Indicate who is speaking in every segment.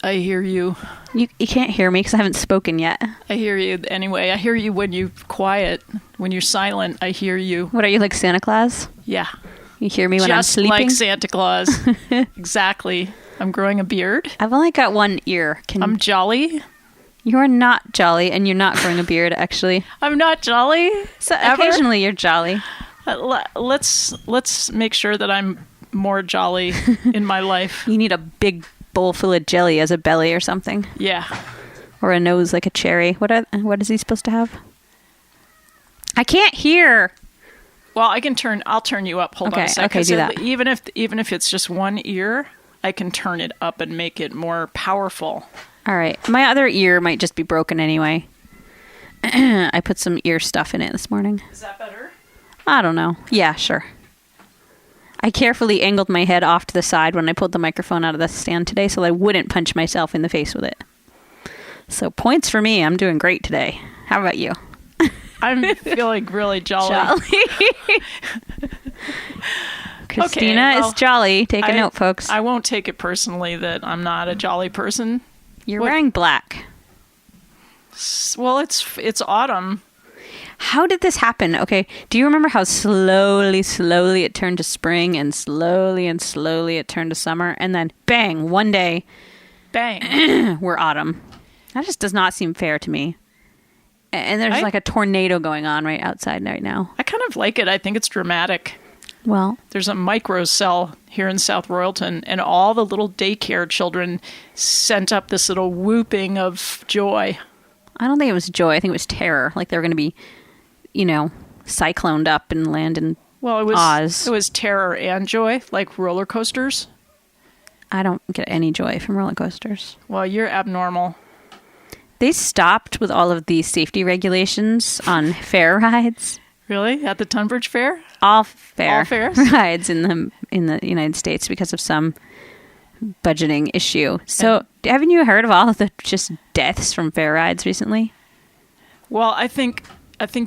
Speaker 1: I hear you.
Speaker 2: You can't hear me because I haven't spoken yet.
Speaker 1: I hear you anyway. I hear you when you're quiet. When you're silent, I hear you.
Speaker 2: What, are you like Santa Claus?
Speaker 1: Yeah.
Speaker 2: You hear me when I'm sleeping?
Speaker 1: Just like Santa Claus. Exactly. I'm growing a beard.
Speaker 2: I've only got one ear.
Speaker 1: I'm jolly.
Speaker 2: You are not jolly, and you're not growing a beard, actually.
Speaker 1: I'm not jolly.
Speaker 2: So occasionally you're jolly.
Speaker 1: Let's make sure that I'm more jolly in my life.
Speaker 2: You need a big bowl full of jelly as a belly or something.
Speaker 1: Yeah.
Speaker 2: Or a nose like a cherry. What is he supposed to have? I can't hear.
Speaker 1: Well, I'll turn you up. Hold on a second.
Speaker 2: Okay, do that.
Speaker 1: Even if it's just one ear, I can turn it up and make it more powerful.
Speaker 2: All right. My other ear might just be broken anyway. I put some ear stuff in it this morning.
Speaker 1: Is that better?
Speaker 2: I don't know. Yeah, sure. I carefully angled my head off to the side when I pulled the microphone out of the stand today so that I wouldn't punch myself in the face with it. So points for me. I'm doing great today. How about you?
Speaker 1: I'm feeling really jolly.
Speaker 2: Kristina is jolly. Take a note, folks.
Speaker 1: I won't take it personally that I'm not a jolly person.
Speaker 2: You're wearing black.
Speaker 1: Well, it's autumn.
Speaker 2: How did this happen? Okay, do you remember how slowly it turned to spring and slowly it turned to summer? And then, bang, one day,
Speaker 1: bang,
Speaker 2: we're autumn. That just does not seem fair to me. And there's like a tornado going on right outside right now.
Speaker 1: I kind of like it. I think it's dramatic.
Speaker 2: Well,
Speaker 1: there's a microcell here in South Royalton, and all the little daycare children sent up this little whooping of joy.
Speaker 2: I don't think it was joy. I think it was terror. Like they were going to be, cycloned up and land in Oz.
Speaker 1: It was terror and joy, like roller coasters.
Speaker 2: I don't get any joy from roller coasters.
Speaker 1: Well, you're abnormal.
Speaker 2: They stopped with all of these safety regulations on fair rides.
Speaker 1: Really? At the Tunbridge Fair?
Speaker 2: All fairs
Speaker 1: rides
Speaker 2: in the United States because of some budgeting issue. So, haven't you heard of all of the just deaths from fair rides recently?
Speaker 1: Well, I think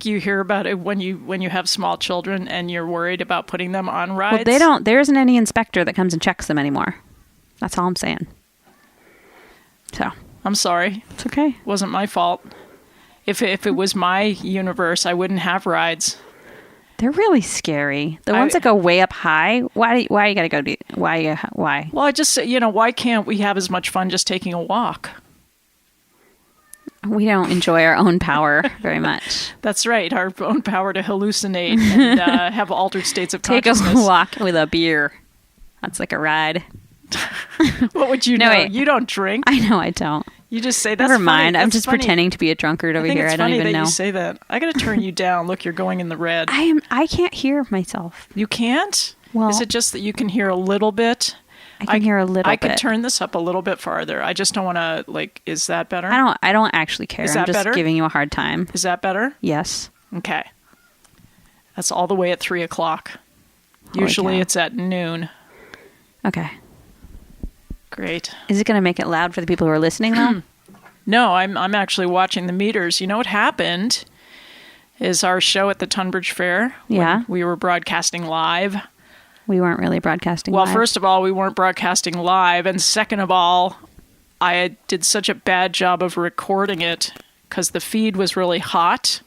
Speaker 1: you hear about it when you have small children and you're worried about putting them on rides.
Speaker 2: Well, there isn't any inspector that comes and checks them anymore. That's all I'm saying. So,
Speaker 1: I'm sorry.
Speaker 2: It's okay.
Speaker 1: It wasn't my fault. If it was my universe, I wouldn't have rides.
Speaker 2: They're really scary. The ones that go way up high. Why you gotta go? Why?
Speaker 1: Well, I just why can't we have as much fun just taking a walk?
Speaker 2: We don't enjoy our own power very much.
Speaker 1: That's right, our own power to hallucinate and have altered states of consciousness.
Speaker 2: Take a walk with a beer. That's like a ride.
Speaker 1: What would you know?
Speaker 2: Wait.
Speaker 1: You don't drink.
Speaker 2: I know I don't.
Speaker 1: You just say that's
Speaker 2: Never mind.
Speaker 1: funny.
Speaker 2: I'm
Speaker 1: That's
Speaker 2: just
Speaker 1: funny.
Speaker 2: pretending to be a drunkard over
Speaker 1: I think
Speaker 2: here.
Speaker 1: it's
Speaker 2: I don't
Speaker 1: funny
Speaker 2: even
Speaker 1: that
Speaker 2: know.
Speaker 1: you say that. I got to turn you down. Look, you're going in the red.
Speaker 2: I can't hear myself.
Speaker 1: You can't?
Speaker 2: Well,
Speaker 1: is it just that you can hear a little bit?
Speaker 2: I can hear a little
Speaker 1: I
Speaker 2: bit.
Speaker 1: could turn this up a little bit farther. I just don't want to, like, is that better?
Speaker 2: I don't actually care.
Speaker 1: Is
Speaker 2: I'm
Speaker 1: that
Speaker 2: just
Speaker 1: better?
Speaker 2: giving you a hard time.
Speaker 1: Is that better?
Speaker 2: Yes.
Speaker 1: Okay. That's all the way at 3 o'clock.
Speaker 2: Holy
Speaker 1: Usually
Speaker 2: cow.
Speaker 1: it's at noon.
Speaker 2: Okay.
Speaker 1: Great.
Speaker 2: Is it going to make it loud for the people who are listening, though?
Speaker 1: No, I'm actually watching the meters. You know what happened is our show at the Tunbridge Fair.
Speaker 2: Yeah.
Speaker 1: We were broadcasting live.
Speaker 2: We weren't really broadcasting
Speaker 1: Well,
Speaker 2: live.
Speaker 1: first of all, we weren't broadcasting live. And second of all, I did such a bad job of recording it because the feed was really hot.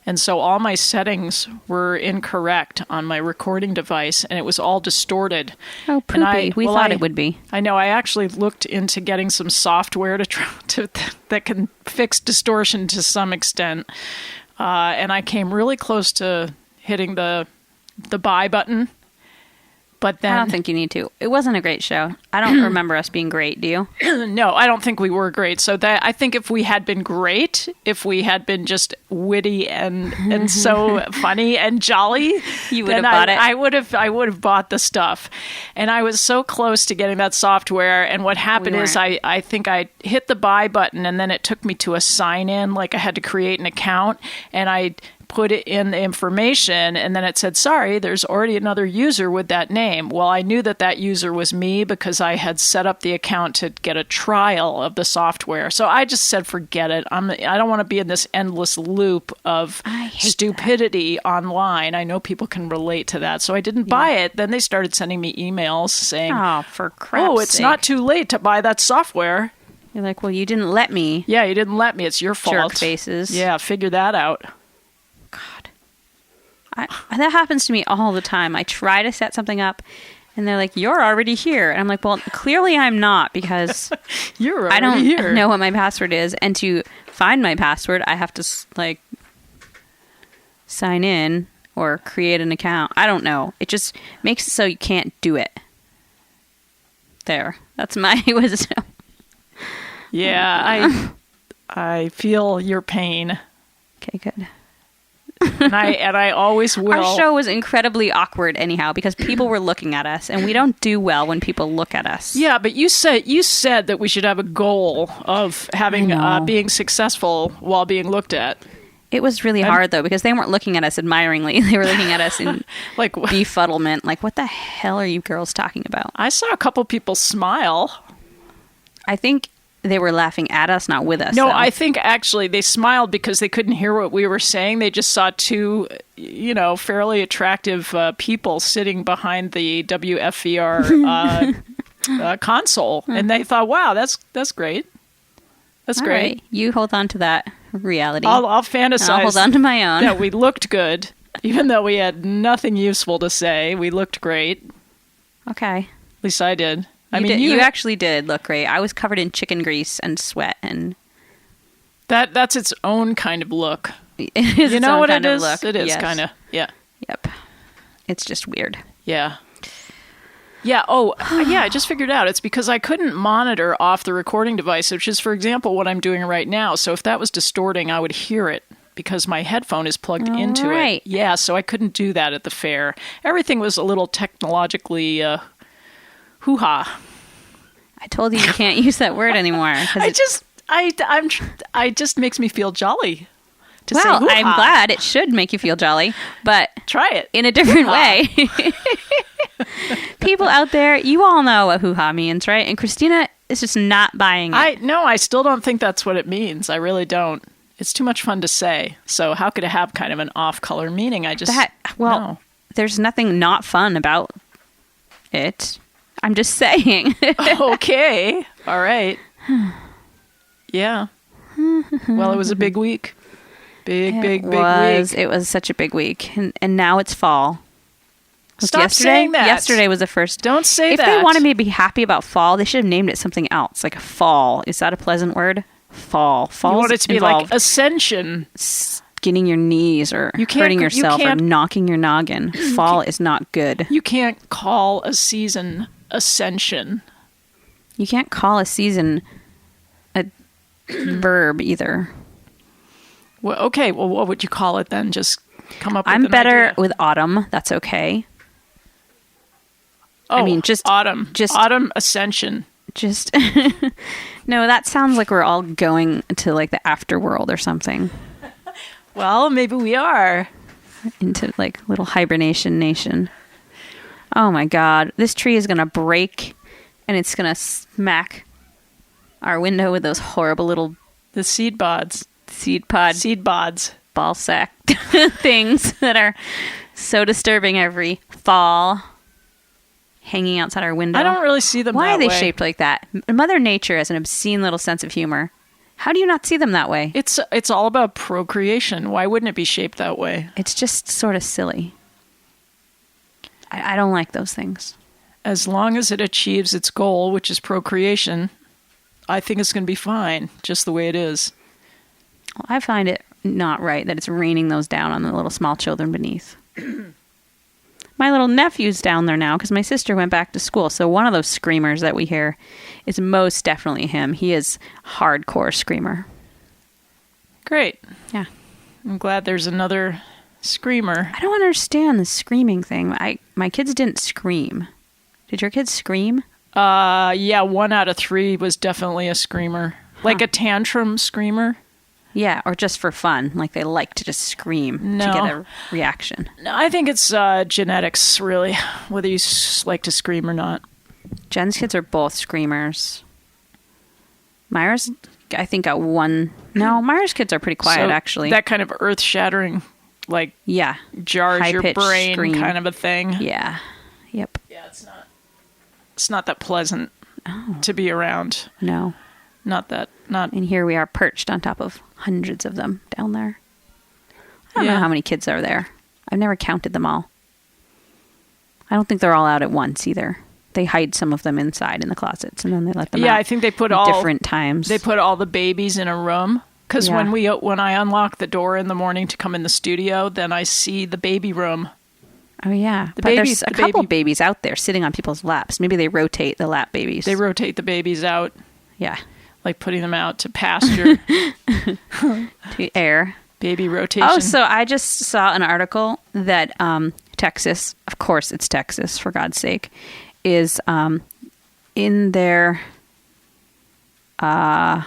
Speaker 1: And so all my settings were incorrect on my recording device, and it was all distorted.
Speaker 2: Oh, poopy. We thought it would be.
Speaker 1: I know. I actually looked into getting some software that can fix distortion to some extent. And I came really close to hitting the buy button. But then,
Speaker 2: I don't think you need to. It wasn't a great show. I don't remember us being great, do you?
Speaker 1: no, I don't think we were great. So that I think if we had been great, if we had been just witty and so funny and jolly,
Speaker 2: You would have bought it.
Speaker 1: I would have bought the stuff. And I was so close to getting that software. And what happened is I think I hit the buy button, and then it took me to a sign in, like I had to create an account, and I put it in the information, and then it said, sorry, there's already another user with that name. Well, I knew that user was me because I had set up the account to get a trial of the software. So I just said, forget it. I don't want to be in this endless loop of stupidity online. I know people can relate to that. So I didn't buy it. Then they started sending me emails saying,
Speaker 2: Oh, for crap's
Speaker 1: oh, it's
Speaker 2: sake.
Speaker 1: not too late to buy that software.
Speaker 2: You're like, well, you didn't let me.
Speaker 1: Yeah, you didn't let me. It's your fault.
Speaker 2: Jerk faces.
Speaker 1: Yeah, figure that out.
Speaker 2: God. That happens to me all the time. I try to set something up, and they're like, you're already here. And I'm like, well, clearly I'm not, because
Speaker 1: You're already
Speaker 2: I don't
Speaker 1: here.
Speaker 2: know what my password is. And to find my password, I have to, like, sign in or create an account. I don't know. It just makes it so you can't do it. There. That's my wisdom.
Speaker 1: Yeah, I feel your pain.
Speaker 2: Okay, good.
Speaker 1: And I always will.
Speaker 2: Our show was incredibly awkward anyhow, because people were looking at us, and we don't do well when people look at us.
Speaker 1: Yeah, but you said that we should have a goal of having being successful while being looked at.
Speaker 2: It was really hard, though, because they weren't looking at us admiringly. They were looking at us in
Speaker 1: like
Speaker 2: befuddlement. Like, what the hell are you girls talking about?
Speaker 1: I saw a couple people smile.
Speaker 2: I think they were laughing at us, not with us.
Speaker 1: No,
Speaker 2: though.
Speaker 1: I think actually they smiled because they couldn't hear what we were saying. They just saw two, fairly attractive people sitting behind the WFVR console, and they thought, "Wow, that's great. That's
Speaker 2: All
Speaker 1: great."
Speaker 2: right. You hold on to that reality.
Speaker 1: I'll fantasize.
Speaker 2: I'll hold on to my own.
Speaker 1: that we looked good, even though we had nothing useful to say. We looked great.
Speaker 2: Okay.
Speaker 1: At least I did.
Speaker 2: You actually did look great. I was covered in chicken grease and sweat, and
Speaker 1: that's its own kind of look.
Speaker 2: it is
Speaker 1: You
Speaker 2: its
Speaker 1: know
Speaker 2: own
Speaker 1: what
Speaker 2: kind
Speaker 1: it
Speaker 2: of
Speaker 1: is?
Speaker 2: look.
Speaker 1: It is
Speaker 2: Yes.
Speaker 1: kind of, yeah.
Speaker 2: Yep. It's just weird.
Speaker 1: Yeah. Yeah. Oh, yeah. I just figured out it's because I couldn't monitor off the recording device, which is, for example, what I'm doing right now. So if that was distorting, I would hear it because my headphone is plugged into
Speaker 2: right.
Speaker 1: it. Yeah. So I couldn't do that at the fair. Everything was a little technologically hoo-ha.
Speaker 2: I told you can't use that word anymore.
Speaker 1: I just makes me feel jolly to say
Speaker 2: Well,
Speaker 1: hoo-ha.
Speaker 2: I'm glad. It should make you feel jolly, but
Speaker 1: Try it.
Speaker 2: in a different way. People out there, you all know what hoo-ha means, right? And Kristina is just not buying it.
Speaker 1: I still don't think that's what it means. I really don't. It's too much fun to say. So how could it have kind of an off-color meaning? No.
Speaker 2: There's nothing not fun about it. I'm just saying.
Speaker 1: Okay. All right. Yeah. Well, it was a big week. Big week.
Speaker 2: It was such a big week. And now it's fall.
Speaker 1: Stop
Speaker 2: yesterday?
Speaker 1: saying that.
Speaker 2: Yesterday was the first.
Speaker 1: Don't say
Speaker 2: if
Speaker 1: that.
Speaker 2: they wanted me to be happy about fall, they should have named it something else, like fall. Is that a pleasant word? Fall. Fall.
Speaker 1: You want it to be like ascension.
Speaker 2: Skinning your knees or hurting yourself or knocking your noggin. Fall is not good.
Speaker 1: You can't call a season ascension.
Speaker 2: You can't call a season verb either.
Speaker 1: Well, okay. Well, what would you call it then? Just come up with
Speaker 2: I'm
Speaker 1: an
Speaker 2: better
Speaker 1: idea.
Speaker 2: with autumn. That's okay.
Speaker 1: Oh,
Speaker 2: I mean, just
Speaker 1: autumn. Just autumn ascension.
Speaker 2: Just no, that sounds like we're all going to like the afterworld or something.
Speaker 1: Well, maybe we are.
Speaker 2: Into like little hibernation nation. Oh my God. This tree is going to break and it's going to smack our window with those horrible little
Speaker 1: The seed bods.
Speaker 2: seed
Speaker 1: bods.
Speaker 2: ball sack things that are so disturbing every fall, hanging outside our window.
Speaker 1: I don't really see them
Speaker 2: Why
Speaker 1: that
Speaker 2: are they
Speaker 1: way.
Speaker 2: shaped like that? Mother Nature has an obscene little sense of humor. How do you not see them that way?
Speaker 1: It's all about procreation. Why wouldn't it be shaped that way?
Speaker 2: It's just sort of silly. I don't like those things.
Speaker 1: As long as it achieves its goal, which is procreation, I think it's going to be fine, just the way it is.
Speaker 2: Well, I find it not right that it's raining those down on the little small children beneath. My little nephew's down there now because my sister went back to school. So one of those screamers that we hear is most definitely him. He is hardcore screamer.
Speaker 1: Great.
Speaker 2: Yeah.
Speaker 1: I'm glad there's another screamer.
Speaker 2: I don't understand the screaming thing. My kids didn't scream. Did your kids scream?
Speaker 1: Yeah, 1 out of 3 was definitely a screamer. Like a tantrum screamer.
Speaker 2: Yeah, or just for fun. Like they like to just scream to get a reaction.
Speaker 1: No, I think it's genetics, really, whether you like to scream or not.
Speaker 2: Jen's kids are both screamers. Myra's, I think, got one. No, Myra's kids are pretty quiet,
Speaker 1: So
Speaker 2: actually.
Speaker 1: That kind of earth-shattering, like,
Speaker 2: yeah.
Speaker 1: jars your
Speaker 2: High-pitched
Speaker 1: brain
Speaker 2: scream.
Speaker 1: kind of a thing.
Speaker 2: Yeah. Yep.
Speaker 1: Yeah, it's not that pleasant to be around.
Speaker 2: No.
Speaker 1: Not.
Speaker 2: And here we are perched on top of hundreds of them down there. I don't know how many kids are there. I've never counted them all. I don't think they're all out at once either. They hide some of them inside in the closets and then they let them out.
Speaker 1: Yeah, I think they put
Speaker 2: at
Speaker 1: all
Speaker 2: different times.
Speaker 1: They put all the babies in a room because when I unlock the door in the morning to come in the studio, then I see the baby room.
Speaker 2: Oh yeah, but there's a couple babies out there sitting on people's laps. Maybe they rotate the lap babies.
Speaker 1: They rotate the babies out.
Speaker 2: Yeah,
Speaker 1: like putting them out to pasture,
Speaker 2: to air.
Speaker 1: Baby rotation.
Speaker 2: Oh, so I just saw an article that Texas, of course it's Texas, for God's sake, is in their I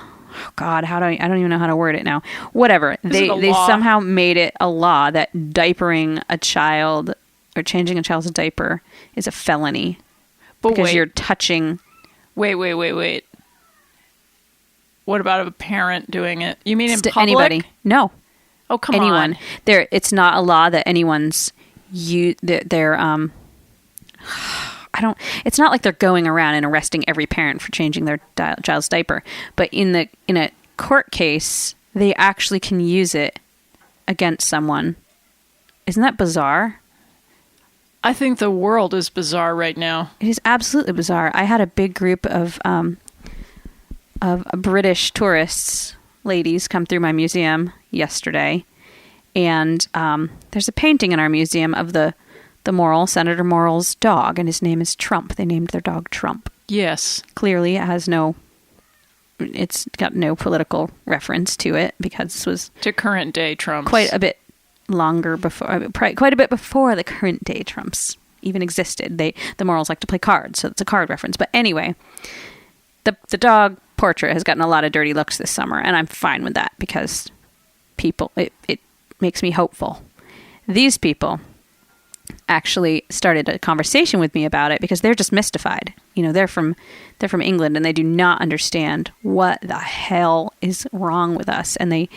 Speaker 2: don't even know how to word it now. Whatever. They somehow made it a law that diapering a child or changing a child's diaper is a felony. Because you're touching.
Speaker 1: Wait. What about a parent doing it? You mean in public?
Speaker 2: Anybody? No.
Speaker 1: Oh, come
Speaker 2: on.
Speaker 1: Anyone.
Speaker 2: It's not a law that anyone's it's not like they're going around and arresting every parent for changing their child's diaper, but in a court case, they actually can use it against someone. Isn't that bizarre?
Speaker 1: I think the world is bizarre right now.
Speaker 2: It is absolutely bizarre. I had a big group of British tourists, ladies, come through my museum yesterday, and there's a painting in our museum of the Senator Morrill's dog, and his name is Trump. They named their dog Trump.
Speaker 1: Yes.
Speaker 2: Clearly, it's got no political reference to it because this was
Speaker 1: to current day Trumps.
Speaker 2: Quite a bit before the current day Trumps even existed. The Morrills like to play cards, so it's a card reference. But anyway, the dog portrait has gotten a lot of dirty looks this summer, and I'm fine with that because it makes me hopeful. These people actually started a conversation with me about it because they're just mystified. You know, they're from England and they do not understand what the hell is wrong with us, and they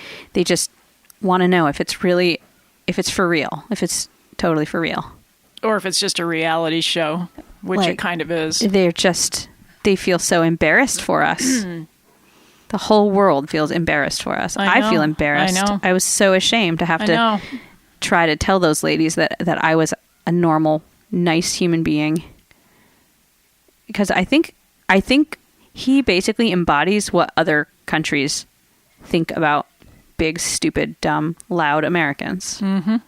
Speaker 2: just want to know if it's for real, if it's totally for real,
Speaker 1: or if it's just a reality show, which it kind of is.
Speaker 2: They feel so embarrassed for us. The whole world feels embarrassed for us. I feel embarrassed. I know. I was so ashamed to have to try to tell those ladies that I was a normal, nice human being. Because I think he basically embodies what other countries think about big, stupid, dumb, loud Americans. Mm-hmm. And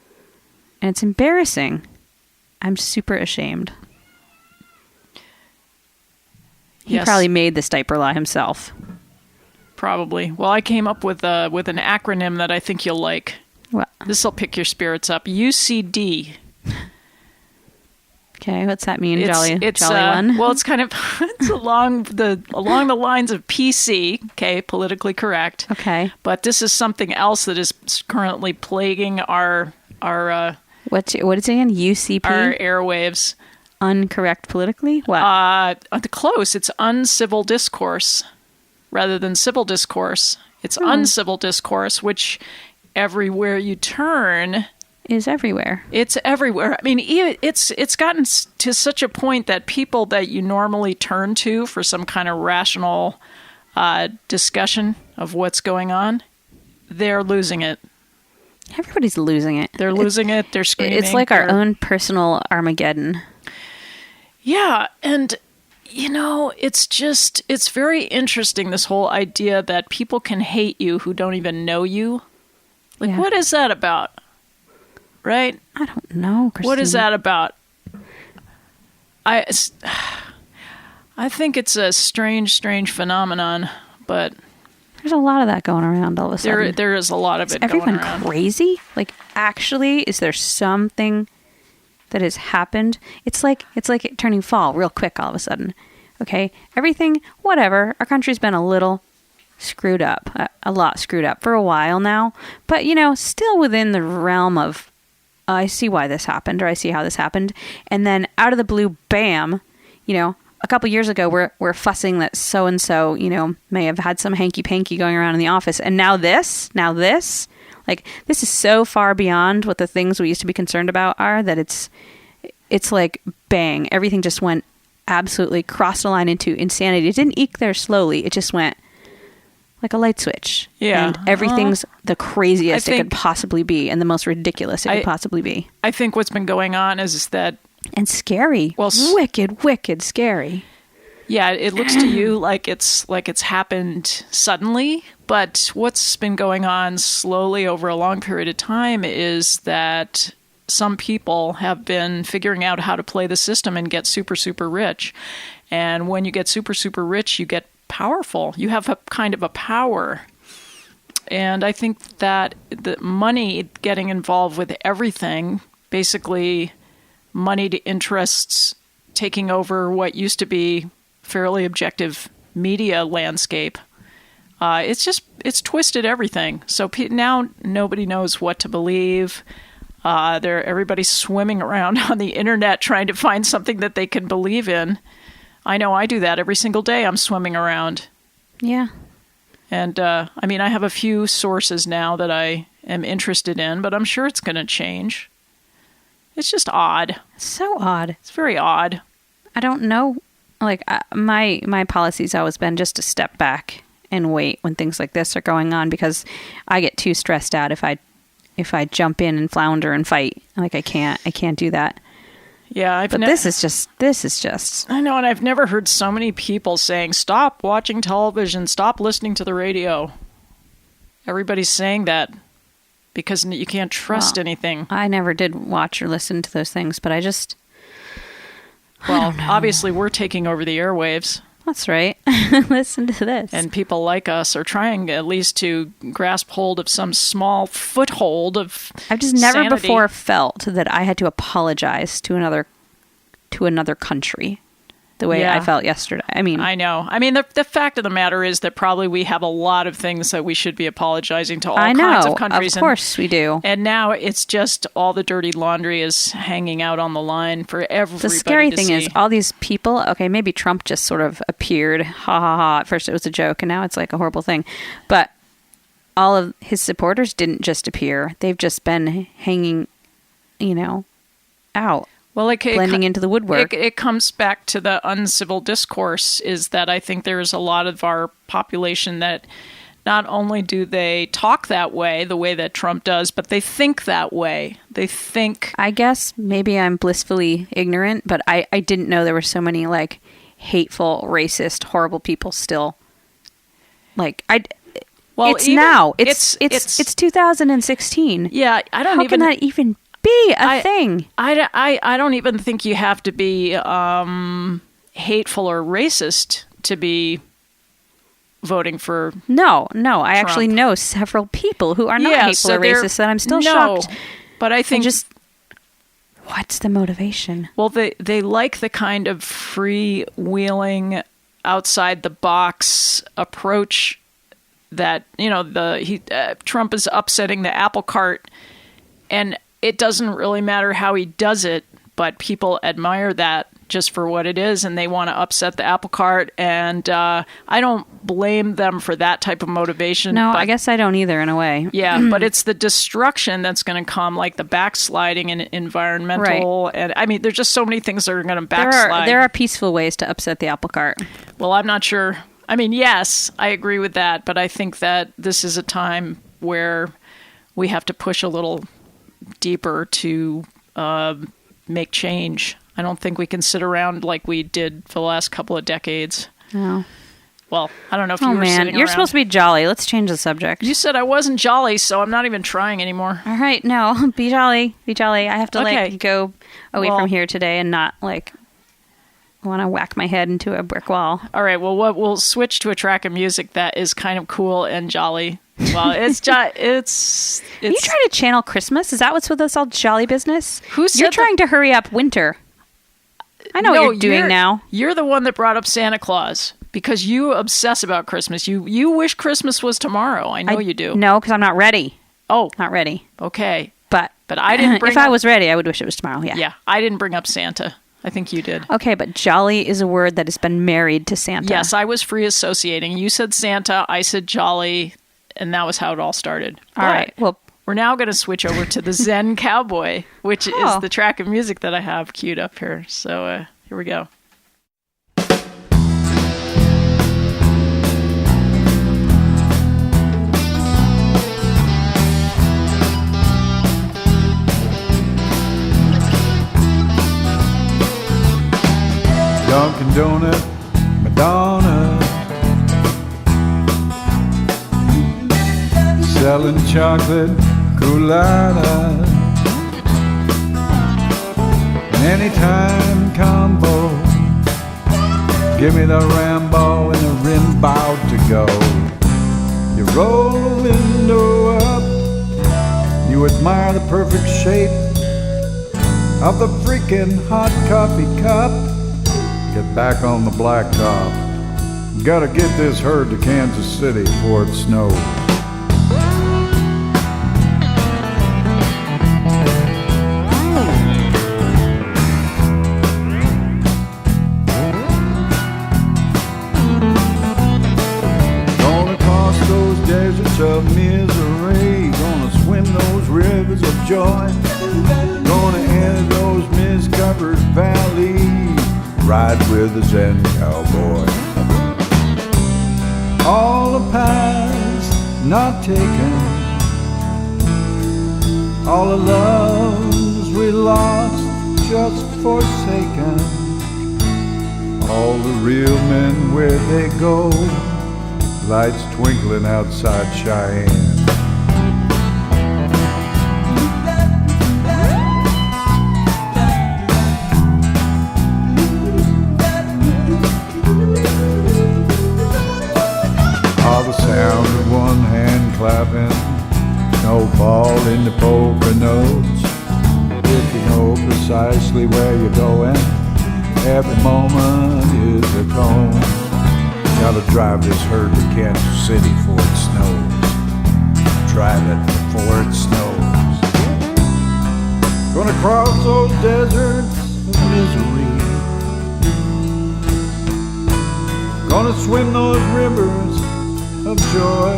Speaker 2: it's embarrassing. I'm super ashamed. He probably made this diaper law himself.
Speaker 1: Probably. Well, I came up with an acronym that I think you'll like.
Speaker 2: What?
Speaker 1: This will pick your spirits up. UCD.
Speaker 2: Okay, what's that mean? Jolly one.
Speaker 1: Well, it's kind of it's along the lines of PC. Okay, politically correct.
Speaker 2: Okay,
Speaker 1: but this is something else that is currently plaguing our
Speaker 2: what is it again? UCP.
Speaker 1: Our airwaves.
Speaker 2: Uncorrect politically. What?
Speaker 1: Close. It's uncivil discourse rather than civil discourse. It's uncivil discourse, which everywhere you turn.
Speaker 2: Is everywhere.
Speaker 1: It's everywhere. I mean, it's gotten to such a point that people that you normally turn to for some kind of rational discussion of what's going on, they're losing it.
Speaker 2: Everybody's losing it.
Speaker 1: They're losing it. They're screaming.
Speaker 2: It's like our own personal Armageddon.
Speaker 1: Yeah, and it's very interesting, this whole idea that people can hate you who don't even know you. Like, what is that about? Right?
Speaker 2: I don't know, Kristina.
Speaker 1: What is that about? I think it's a strange phenomenon, but
Speaker 2: there's a lot of that going around all of a sudden.
Speaker 1: There is a lot of it going around.
Speaker 2: Is everyone crazy? Like, actually, is there something that has happened? It's like it turning fall real quick all of a sudden. Okay? Everything, whatever. Our country's been a little screwed up. A lot screwed up for a while now. But, still within the realm of I see why this happened, or I see how this happened. And then out of the blue, bam, a couple years ago, we're fussing that so-and-so, may have had some hanky-panky going around in the office. And now this, like, this is so far beyond what the things we used to be concerned about are that it's like, bang, everything just went absolutely crossed the line into insanity. It didn't eke there slowly. It just went like a light switch.
Speaker 1: Yeah.
Speaker 2: And everything's the craziest it could possibly be and the most ridiculous it could possibly be.
Speaker 1: I think what's been going on is that...
Speaker 2: And scary. Well, wicked scary.
Speaker 1: Yeah, it looks to you like it's happened suddenly, but what's been going on slowly over a long period of time is that some people have been figuring out how to play the system and get super, super rich. And when you get super, super rich, you get powerful. You have a kind of a power. And I think that the money getting involved with everything, basically moneyed interests taking over what used to be fairly objective media landscape, it's twisted everything. So now nobody knows what to believe. Everybody's swimming around on the internet trying to find something that they can believe in. I know I do that every single day. I'm swimming around.
Speaker 2: Yeah.
Speaker 1: And, I have a few sources now that I am interested in, but I'm sure it's going to change. It's just odd.
Speaker 2: It's so odd.
Speaker 1: It's very odd.
Speaker 2: I don't know. Like, my policy's always been just to step back and wait when things like this are going on, because I get too stressed out if I jump in and flounder and fight. Like, I can't do that.
Speaker 1: Yeah,
Speaker 2: this is just.
Speaker 1: I know, and I've never heard so many people saying, "Stop watching television, stop listening to the radio." Everybody's saying that because you can't trust anything.
Speaker 2: I never did watch or listen to those things, but I don't know.
Speaker 1: Obviously, we're taking over the airwaves.
Speaker 2: That's right. Listen to this.
Speaker 1: And people like us are trying at least to grasp hold of some small foothold of
Speaker 2: I've just never
Speaker 1: sanity.
Speaker 2: before felt that I had to apologize to another country the way I felt yesterday. I
Speaker 1: know. The fact of the matter is that probably we have a lot of things that we should be apologizing to all kinds of countries.
Speaker 2: Of course we do.
Speaker 1: And now it's just all the dirty laundry is hanging out on the line for everybody to see.
Speaker 2: The scary thing is all these people, okay, maybe Trump just sort of appeared, ha ha ha, at first it was a joke and now it's like a horrible thing. But all of his supporters didn't just appear. They've just been hanging, out.
Speaker 1: Well,
Speaker 2: blending into the woodwork.
Speaker 1: It comes back to the uncivil discourse, is that I think there's a lot of our population that not only do they talk that way, the way that Trump does, but they think that way. They think...
Speaker 2: I guess maybe I'm blissfully ignorant, but I didn't know there were so many, like, hateful, racist, horrible people still. Like, it's now. It's 2016.
Speaker 1: Yeah,
Speaker 2: How can that even be a thing?
Speaker 1: I don't even think you have to be hateful or racist to be voting for
Speaker 2: No. I actually
Speaker 1: Trump.
Speaker 2: know several people who are not hateful or racist, and I'm still shocked.
Speaker 1: But I think
Speaker 2: what's the motivation?
Speaker 1: Well, they like the kind of freewheeling, outside the box approach that Trump is upsetting the apple cart, and it doesn't really matter how he does it, but people admire that just for what it is, and they want to upset the apple cart. And I don't blame them for that type of motivation.
Speaker 2: No, I guess I don't either, in a way.
Speaker 1: Yeah, but it's the destruction that's going to come, like the backsliding and environmental. Right. And I mean, there's just so many things that are going to backslide.
Speaker 2: There are peaceful ways to upset the apple cart.
Speaker 1: Well, I'm not sure. I mean, yes, I agree with that, but I think that this is a time where we have to push a little deeper to make change. I don't think we can sit around like we did for the last couple of decades.
Speaker 2: No.
Speaker 1: Well, I don't know if you were sitting around.
Speaker 2: You're supposed to be jolly. Let's change the subject.
Speaker 1: You said I wasn't jolly, so I'm not even trying anymore.
Speaker 2: All right, no, be jolly. Be jolly. I have to go away from here today and not want to whack my head into a brick wall.
Speaker 1: All right, well, we'll switch to a track of music that is kind of cool and jolly. Well, it's are you
Speaker 2: trying to channel Christmas? Is that what's with this all jolly business?
Speaker 1: You're
Speaker 2: trying to hurry up winter. I know what you're doing now.
Speaker 1: You're the one that brought up Santa Claus because you obsess about Christmas. You wish Christmas was tomorrow. I know you do.
Speaker 2: No, because I'm not ready.
Speaker 1: Oh,
Speaker 2: not ready.
Speaker 1: Okay,
Speaker 2: but
Speaker 1: I didn't.
Speaker 2: If I was ready, I would wish it was tomorrow. Yeah.
Speaker 1: Yeah, I didn't bring up Santa. I think you did.
Speaker 2: Okay, but jolly is a word that has been married to Santa.
Speaker 1: Yes, I was free associating. You said Santa, I said jolly, and that was how it all started.
Speaker 2: All right. Well,
Speaker 1: we're now going to switch over to the Zen Cowboy, which is the track of music that I have queued up here. So here we go.
Speaker 3: Dunkin' Donut, Madonna, selling chocolate culotta, an anytime combo. Give me the Rambo and the rim bout to go. You roll the window up, you admire the perfect shape of the freaking hot coffee cup. Get back on the blacktop. Gotta get this herd to Kansas City before it snows. Gonna cross those deserts of misery. Gonna swim those rivers of joy. Gonna enter those mist-covered valleys. Ride with the Zen Cowboy. All the past not taken, all the loves we lost just forsaken, all the real men where they go, lights twinkling outside Cheyenne. Sound of one hand clapping, no ball in the polka notes. If you know precisely where you're going, every moment is a cone. Gotta drive this herd to Kansas City before it snows. Drive it before it snows. Gonna cross those deserts of misery. Gonna swim those rivers of joy.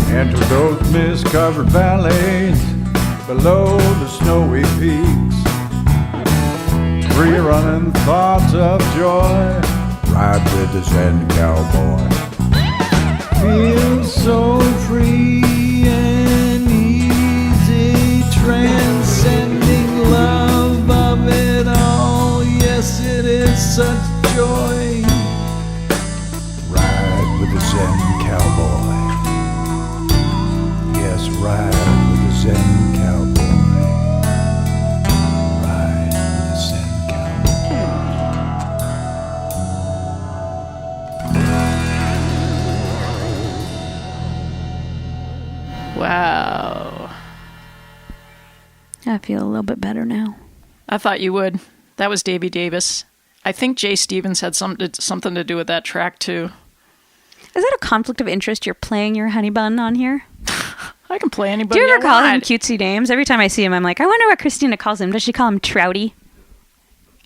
Speaker 3: Enter those mist-covered valleys below the snowy peaks. Free-running thoughts of joy. Ride with the Zen Cowboy. Feel so free and easy, transcending love of it all. Yes, it is such joy. Ride with the Zen Cowboy. Yes, ride with the Zen Cowboy.
Speaker 1: Wow.
Speaker 2: I feel a little bit better now.
Speaker 1: I thought you would. That was Davy Davis. I think Jay Stevens had something to do with that track, too.
Speaker 2: Is that a conflict of interest? You're playing your honey bun on here?
Speaker 1: I can play anybody.
Speaker 2: Do you ever
Speaker 1: I
Speaker 2: call
Speaker 1: want.
Speaker 2: him cutesy names? Every time I see him, I'm like, I wonder what Kristina calls him. Does she call him Trouty?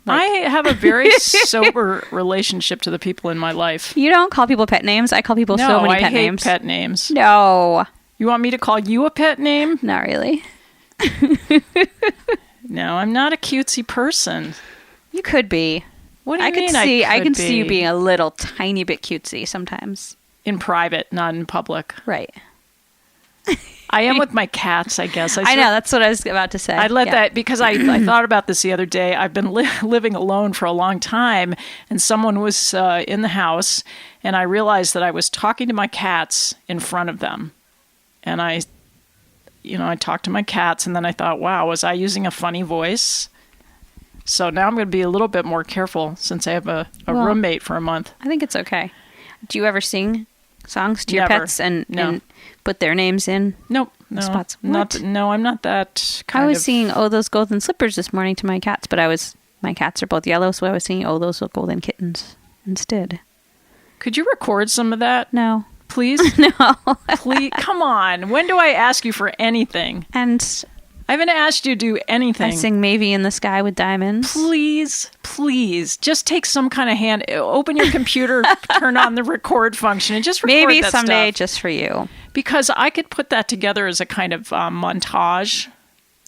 Speaker 1: I have a very sober relationship to the people in my life.
Speaker 2: You don't call people pet names? I call people so many pet names.
Speaker 1: I hate pet names.
Speaker 2: No.
Speaker 1: You want me to call you a pet name?
Speaker 2: Not really.
Speaker 1: No, I'm not a cutesy person.
Speaker 2: You could be.
Speaker 1: What do you mean
Speaker 2: I can see you being a little tiny bit cutesy sometimes.
Speaker 1: In private, not in public.
Speaker 2: Right.
Speaker 1: I am with my cats, I guess.
Speaker 2: I know, that's what I was about to say.
Speaker 1: I let that, because I thought about this the other day. I've been living alone for a long time, and someone was in the house, and I realized that I was talking to my cats in front of them. And I talked to my cats, and then I thought, wow, was I using a funny voice? So now I'm going to be a little bit more careful since I have a roommate for a month.
Speaker 2: I think it's okay. Do you ever sing songs to your
Speaker 1: Never.
Speaker 2: pets and
Speaker 1: No.
Speaker 2: put their names in
Speaker 1: Nope. No,
Speaker 2: spots?
Speaker 1: No, I'm not that kind
Speaker 2: I
Speaker 1: of...
Speaker 2: was singing "Oh Those Golden Slippers" this morning to my cats, but my cats are both yellow, so I was singing "Oh Those Golden Kittens" instead.
Speaker 1: Could you record some of that?
Speaker 2: No.
Speaker 1: Please?
Speaker 2: No.
Speaker 1: Please? Come on. When do I ask you for anything?
Speaker 2: And
Speaker 1: I haven't asked you to do anything.
Speaker 2: I sing "Maybe in the Sky with Diamonds."
Speaker 1: Please, just take some kind of hand. Open your computer, turn on the record function, and just record
Speaker 2: Maybe
Speaker 1: that
Speaker 2: someday,
Speaker 1: stuff.
Speaker 2: just for you.
Speaker 1: Because I could put that together as a kind of montage.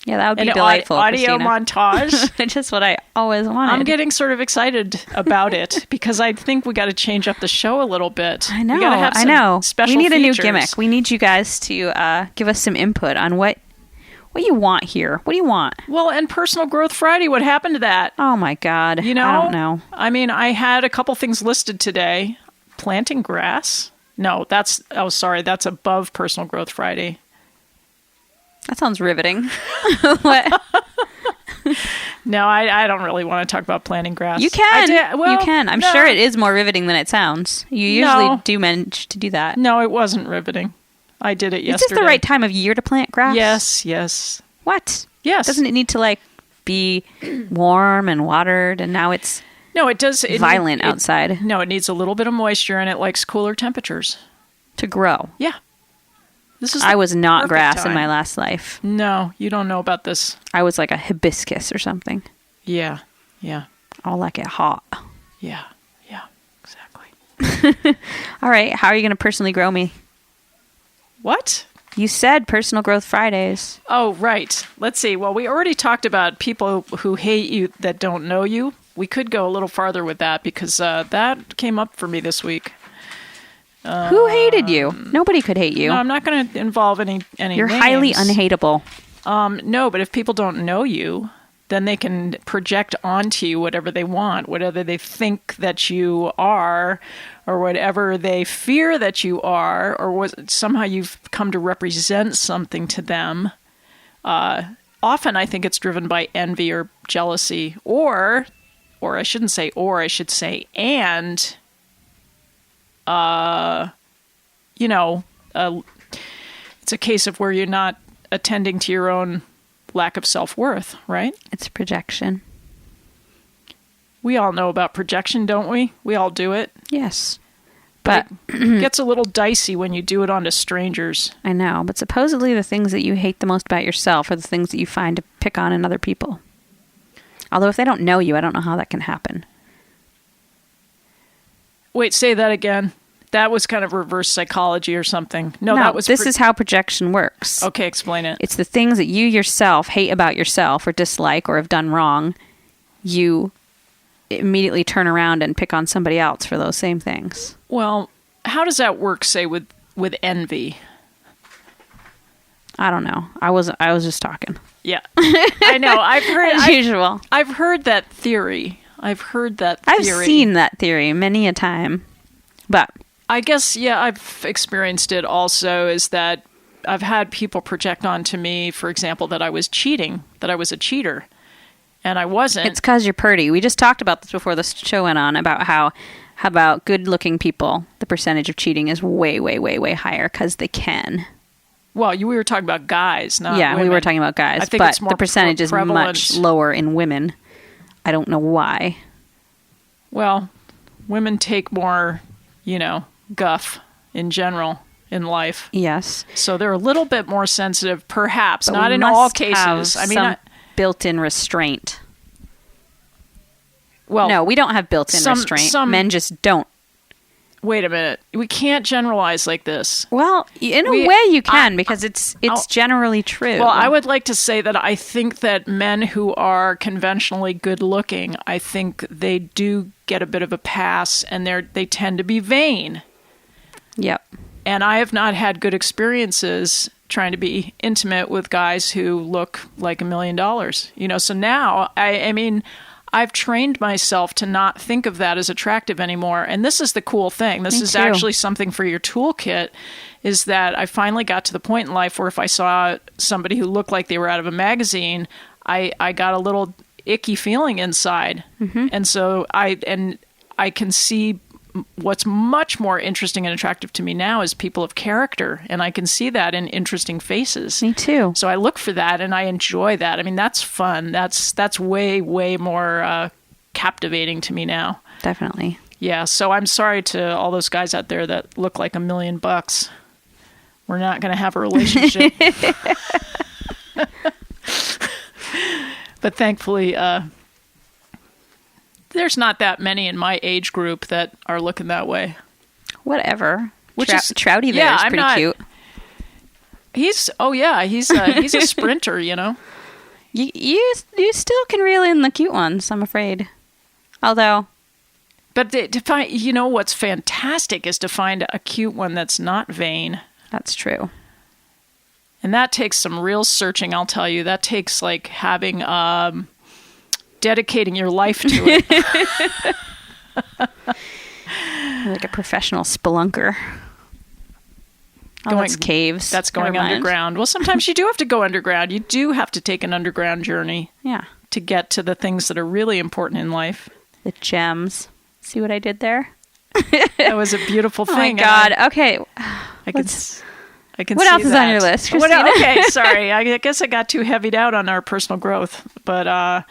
Speaker 2: Yeah, that would be
Speaker 1: An
Speaker 2: delightful,
Speaker 1: audio
Speaker 2: Kristina.
Speaker 1: montage.
Speaker 2: Just what I always wanted.
Speaker 1: I'm getting sort of excited about it because I think we got to change up the show a little bit.
Speaker 2: I know.
Speaker 1: We got to have some special
Speaker 2: We need
Speaker 1: features.
Speaker 2: a new gimmick. We need you guys to give us some input on what you want here. What do you want?
Speaker 1: Well, and Personal Growth Friday, what happened to that?
Speaker 2: Oh my God.
Speaker 1: You know?
Speaker 2: I don't know.
Speaker 1: I mean, I had a couple things listed today. Planting grass? No, that's above Personal Growth Friday.
Speaker 2: That sounds riveting. What?
Speaker 1: No, I don't really want to talk about planting grass.
Speaker 2: You can.
Speaker 1: You
Speaker 2: can. I'm sure it is more riveting than it sounds. You usually do manage to do that.
Speaker 1: No, it wasn't riveting. I did it yesterday.
Speaker 2: Is this the right time of year to plant grass?
Speaker 1: Yes.
Speaker 2: What?
Speaker 1: Yes.
Speaker 2: Doesn't it need to be warm and watered, and now it's
Speaker 1: No, it does.
Speaker 2: violent outside
Speaker 1: No, it needs a little bit of moisture, and it likes cooler temperatures.
Speaker 2: to grow?
Speaker 1: Yeah.
Speaker 2: I was not
Speaker 1: perfect
Speaker 2: grass
Speaker 1: time.
Speaker 2: in my last life.
Speaker 1: No, you don't know about this.
Speaker 2: I was like a hibiscus or something.
Speaker 1: Yeah.
Speaker 2: I'll like it hot.
Speaker 1: Yeah, exactly.
Speaker 2: All right, how are you going to personally grow me?
Speaker 1: What?
Speaker 2: You said Personal Growth Fridays.
Speaker 1: Oh, right. Let's see. Well, we already talked about people who hate you that don't know you. We could go a little farther with that because that came up for me this week.
Speaker 2: Who hated you? Nobody could hate you.
Speaker 1: No, I'm not going to involve any
Speaker 2: You're
Speaker 1: names.
Speaker 2: highly unhateable.
Speaker 1: No, but if people don't know you, then they can project onto you whatever they want, whatever they think that you are, or whatever they fear that you are, or somehow you've come to represent something to them. Often I think it's driven by envy or jealousy, or I shouldn't say or, I should say and, it's a case of where you're not attending to your own lack of self-worth, right?
Speaker 2: It's projection.
Speaker 1: We all know about projection, don't we? We all do it.
Speaker 2: Yes. But
Speaker 1: it gets a little dicey when you do it onto strangers.
Speaker 2: I know, but supposedly the things that you hate the most about yourself are the things that you find to pick on in other people. Although if they don't know you, I don't know how that can happen.
Speaker 1: Wait, say that again. That was kind of reverse psychology or something. No, that was...
Speaker 2: this is how projection works.
Speaker 1: Okay, explain it.
Speaker 2: It's the things that you yourself hate about yourself or dislike or have done wrong. You immediately turn around and pick on somebody else for those same things.
Speaker 1: Well, how does that work, say, with envy?
Speaker 2: I don't know. I was just talking.
Speaker 1: Yeah. I know.
Speaker 2: As usual.
Speaker 1: I've heard that theory. I've
Speaker 2: seen that theory many a time. But
Speaker 1: I guess, yeah, I've experienced it also, is that I've had people project onto me, for example, that I was cheating, that I was a cheater. And I wasn't.
Speaker 2: It's because you're pretty. We just talked about this before the show went on, about how about good-looking people, the percentage of cheating is way, way, way, way higher because they can.
Speaker 1: Well, we were talking about guys, not women.
Speaker 2: We were talking about guys.
Speaker 1: I think
Speaker 2: but
Speaker 1: it's more
Speaker 2: the percentage is
Speaker 1: prevalent.
Speaker 2: much lower in women. I don't know why.
Speaker 1: Well, women take more, guff in general in life.
Speaker 2: Yes.
Speaker 1: So they're a little bit more sensitive, perhaps.
Speaker 2: But
Speaker 1: not
Speaker 2: we
Speaker 1: in
Speaker 2: must
Speaker 1: all cases.
Speaker 2: have some built-in restraint.
Speaker 1: Well,
Speaker 2: no, we don't have built-in restraint. Men just don't.
Speaker 1: Wait a minute. We can't generalize like this.
Speaker 2: Well, in a way you can, because it's generally true.
Speaker 1: Well, I would like to say that I think that men who are conventionally good looking, I think they do get a bit of a pass, and they tend to be vain.
Speaker 2: Yep.
Speaker 1: And I have not had good experiences trying to be intimate with guys who look like $1 million. So now, I mean, I've trained myself to not think of that as attractive anymore. And this is the cool thing. This is actually something for your toolkit, is that I finally got to the point in life where if I saw somebody who looked like they were out of a magazine, I got a little icky feeling inside. Mm-hmm. And so I can see what's much more interesting and attractive to me now is people of character, and I can see that in interesting faces.
Speaker 2: Me too.
Speaker 1: So I look for that, and I enjoy that. I mean, that's fun. That's way, way more captivating to me now.
Speaker 2: Definitely.
Speaker 1: Yeah. So I'm sorry to all those guys out there that look like $1 million. We're not going to have a relationship. But thankfully, there's not that many in my age group that are looking that way.
Speaker 2: Whatever. Trouty there is pretty cute.
Speaker 1: He's a sprinter,
Speaker 2: You still can reel in the cute ones, I'm afraid. Although.
Speaker 1: But to find, what's fantastic is to find a cute one that's not vain.
Speaker 2: That's true.
Speaker 1: And that takes some real searching, I'll tell you. That takes like having dedicating your life to it.
Speaker 2: Like a professional spelunker. That's caves.
Speaker 1: That's going underground. Well, sometimes you do have to go underground. You do have to take an underground journey.
Speaker 2: Yeah.
Speaker 1: To get to the things that are really important in life.
Speaker 2: The gems. See what I did there?
Speaker 1: That was a beautiful thing.
Speaker 2: Oh my God. Okay.
Speaker 1: I can see
Speaker 2: what else is on your list, Kristina?
Speaker 1: Okay, sorry. I guess I got too heavied out on our personal growth. But,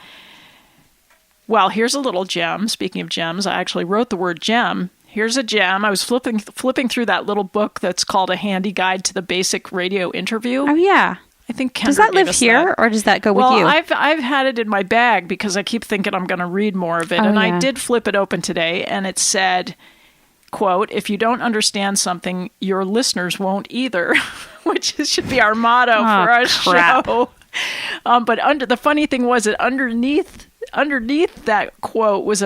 Speaker 1: well, here's a little gem. Speaking of gems, I actually wrote the word gem. Here's a gem. I was flipping through that little book that's called A Handy Guide to the Basic Radio Interview.
Speaker 2: Oh, yeah.
Speaker 1: I think Kendra
Speaker 2: does that live
Speaker 1: us
Speaker 2: here, or does that go with you?
Speaker 1: Well, I've had it in my bag because I keep thinking I'm going to read more of it. I did flip it open today, and it said, quote, "If you don't understand something, your listeners won't either," which should be our motto for our show. But the funny thing was that underneath that quote was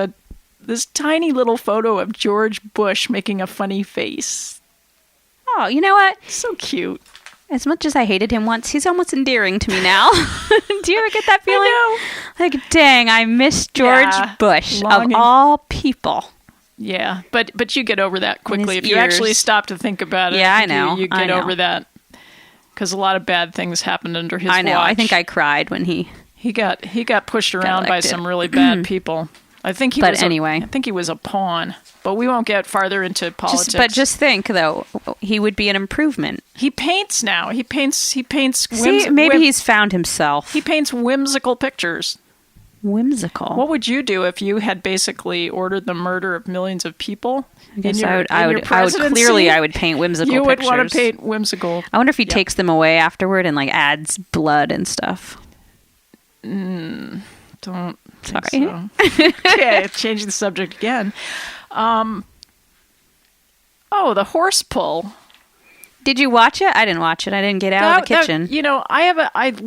Speaker 1: this tiny little photo of George Bush making a funny face.
Speaker 2: Oh, you know what?
Speaker 1: So cute.
Speaker 2: As much as I hated him once, he's almost endearing to me now. Do you ever get that feeling?
Speaker 1: I
Speaker 2: know. Like, dang, I miss George Bush of all people.
Speaker 1: Yeah, but you get over that quickly if you actually stop to think about it.
Speaker 2: Yeah, I know.
Speaker 1: You get over that because a lot of bad things happened under his watch.
Speaker 2: I know. I think I cried when he
Speaker 1: got pushed around by some really bad people. I think he was a pawn. But we won't get farther into politics.
Speaker 2: But just think, though, he would be an improvement.
Speaker 1: He paints now. He paints.
Speaker 2: See, maybe he's found himself.
Speaker 1: He paints whimsical pictures.
Speaker 2: Whimsical.
Speaker 1: What would you do if you had basically ordered the murder of millions of people?
Speaker 2: I guess I would paint whimsical pictures.
Speaker 1: You would want to paint whimsical.
Speaker 2: I wonder if he takes them away afterward and adds blood and stuff.
Speaker 1: Don't.
Speaker 2: Sorry.
Speaker 1: So. Okay, changing the subject again. The horse pull.
Speaker 2: Did you watch it? I didn't watch it. I didn't get out of the kitchen.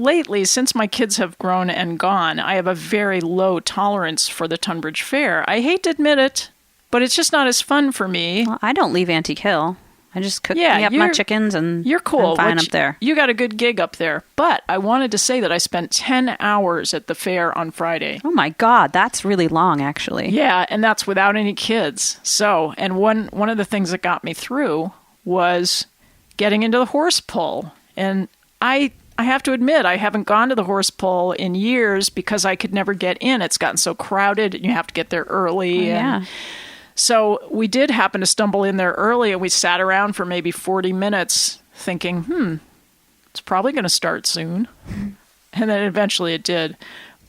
Speaker 1: Lately, since my kids have grown and gone, I have a very low tolerance for the Tunbridge Fair. I hate to admit it, but it's just not as fun for me.
Speaker 2: Well, I don't leave Antique Hill. I just cook me up my chickens and
Speaker 1: you're cool.
Speaker 2: I'm fine up there.
Speaker 1: You got a good gig up there. But I wanted to say that I spent 10 hours at the fair on Friday.
Speaker 2: Oh my God, that's really long, actually.
Speaker 1: Yeah, and that's without any kids. So, and one of the things that got me through was getting into the horse pull. And I have to admit, I haven't gone to the horse pull in years because I could never get in. It's gotten so crowded and you have to get there early. So we did happen to stumble in there early, and we sat around for maybe 40 minutes thinking, it's probably going to start soon. And then eventually it did.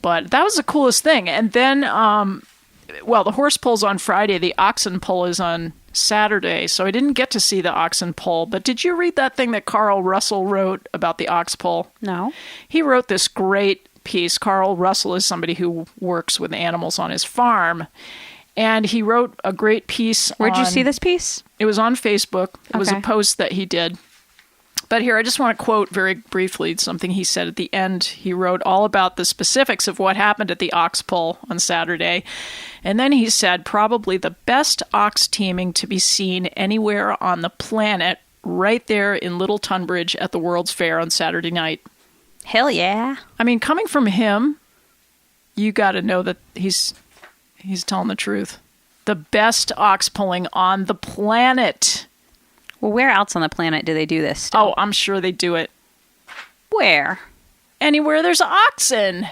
Speaker 1: But that was the coolest thing. And then, the horse pull's on Friday. The oxen pull is on Saturday. So I didn't get to see the oxen pull. But did you read that thing that Carl Russell wrote about the ox pull?
Speaker 2: No.
Speaker 1: He wrote this great piece. Carl Russell is somebody who works with animals on his farm. And he wrote a great piece.
Speaker 2: Where'd you see this piece?
Speaker 1: It was on Facebook. It was a post that he did. But here, I just want to quote very briefly something he said at the end. He wrote all about the specifics of what happened at the ox pull on Saturday. And then he said, probably the best ox teaming to be seen anywhere on the planet, right there in Little Tunbridge at the World's Fair on Saturday night.
Speaker 2: Hell yeah.
Speaker 1: I mean, coming from him, you got to know that he's telling the truth. The best ox pulling on the planet.
Speaker 2: Well, where else on the planet do they do this still?
Speaker 1: Oh, I'm sure they do it.
Speaker 2: Where?
Speaker 1: Anywhere there's oxen.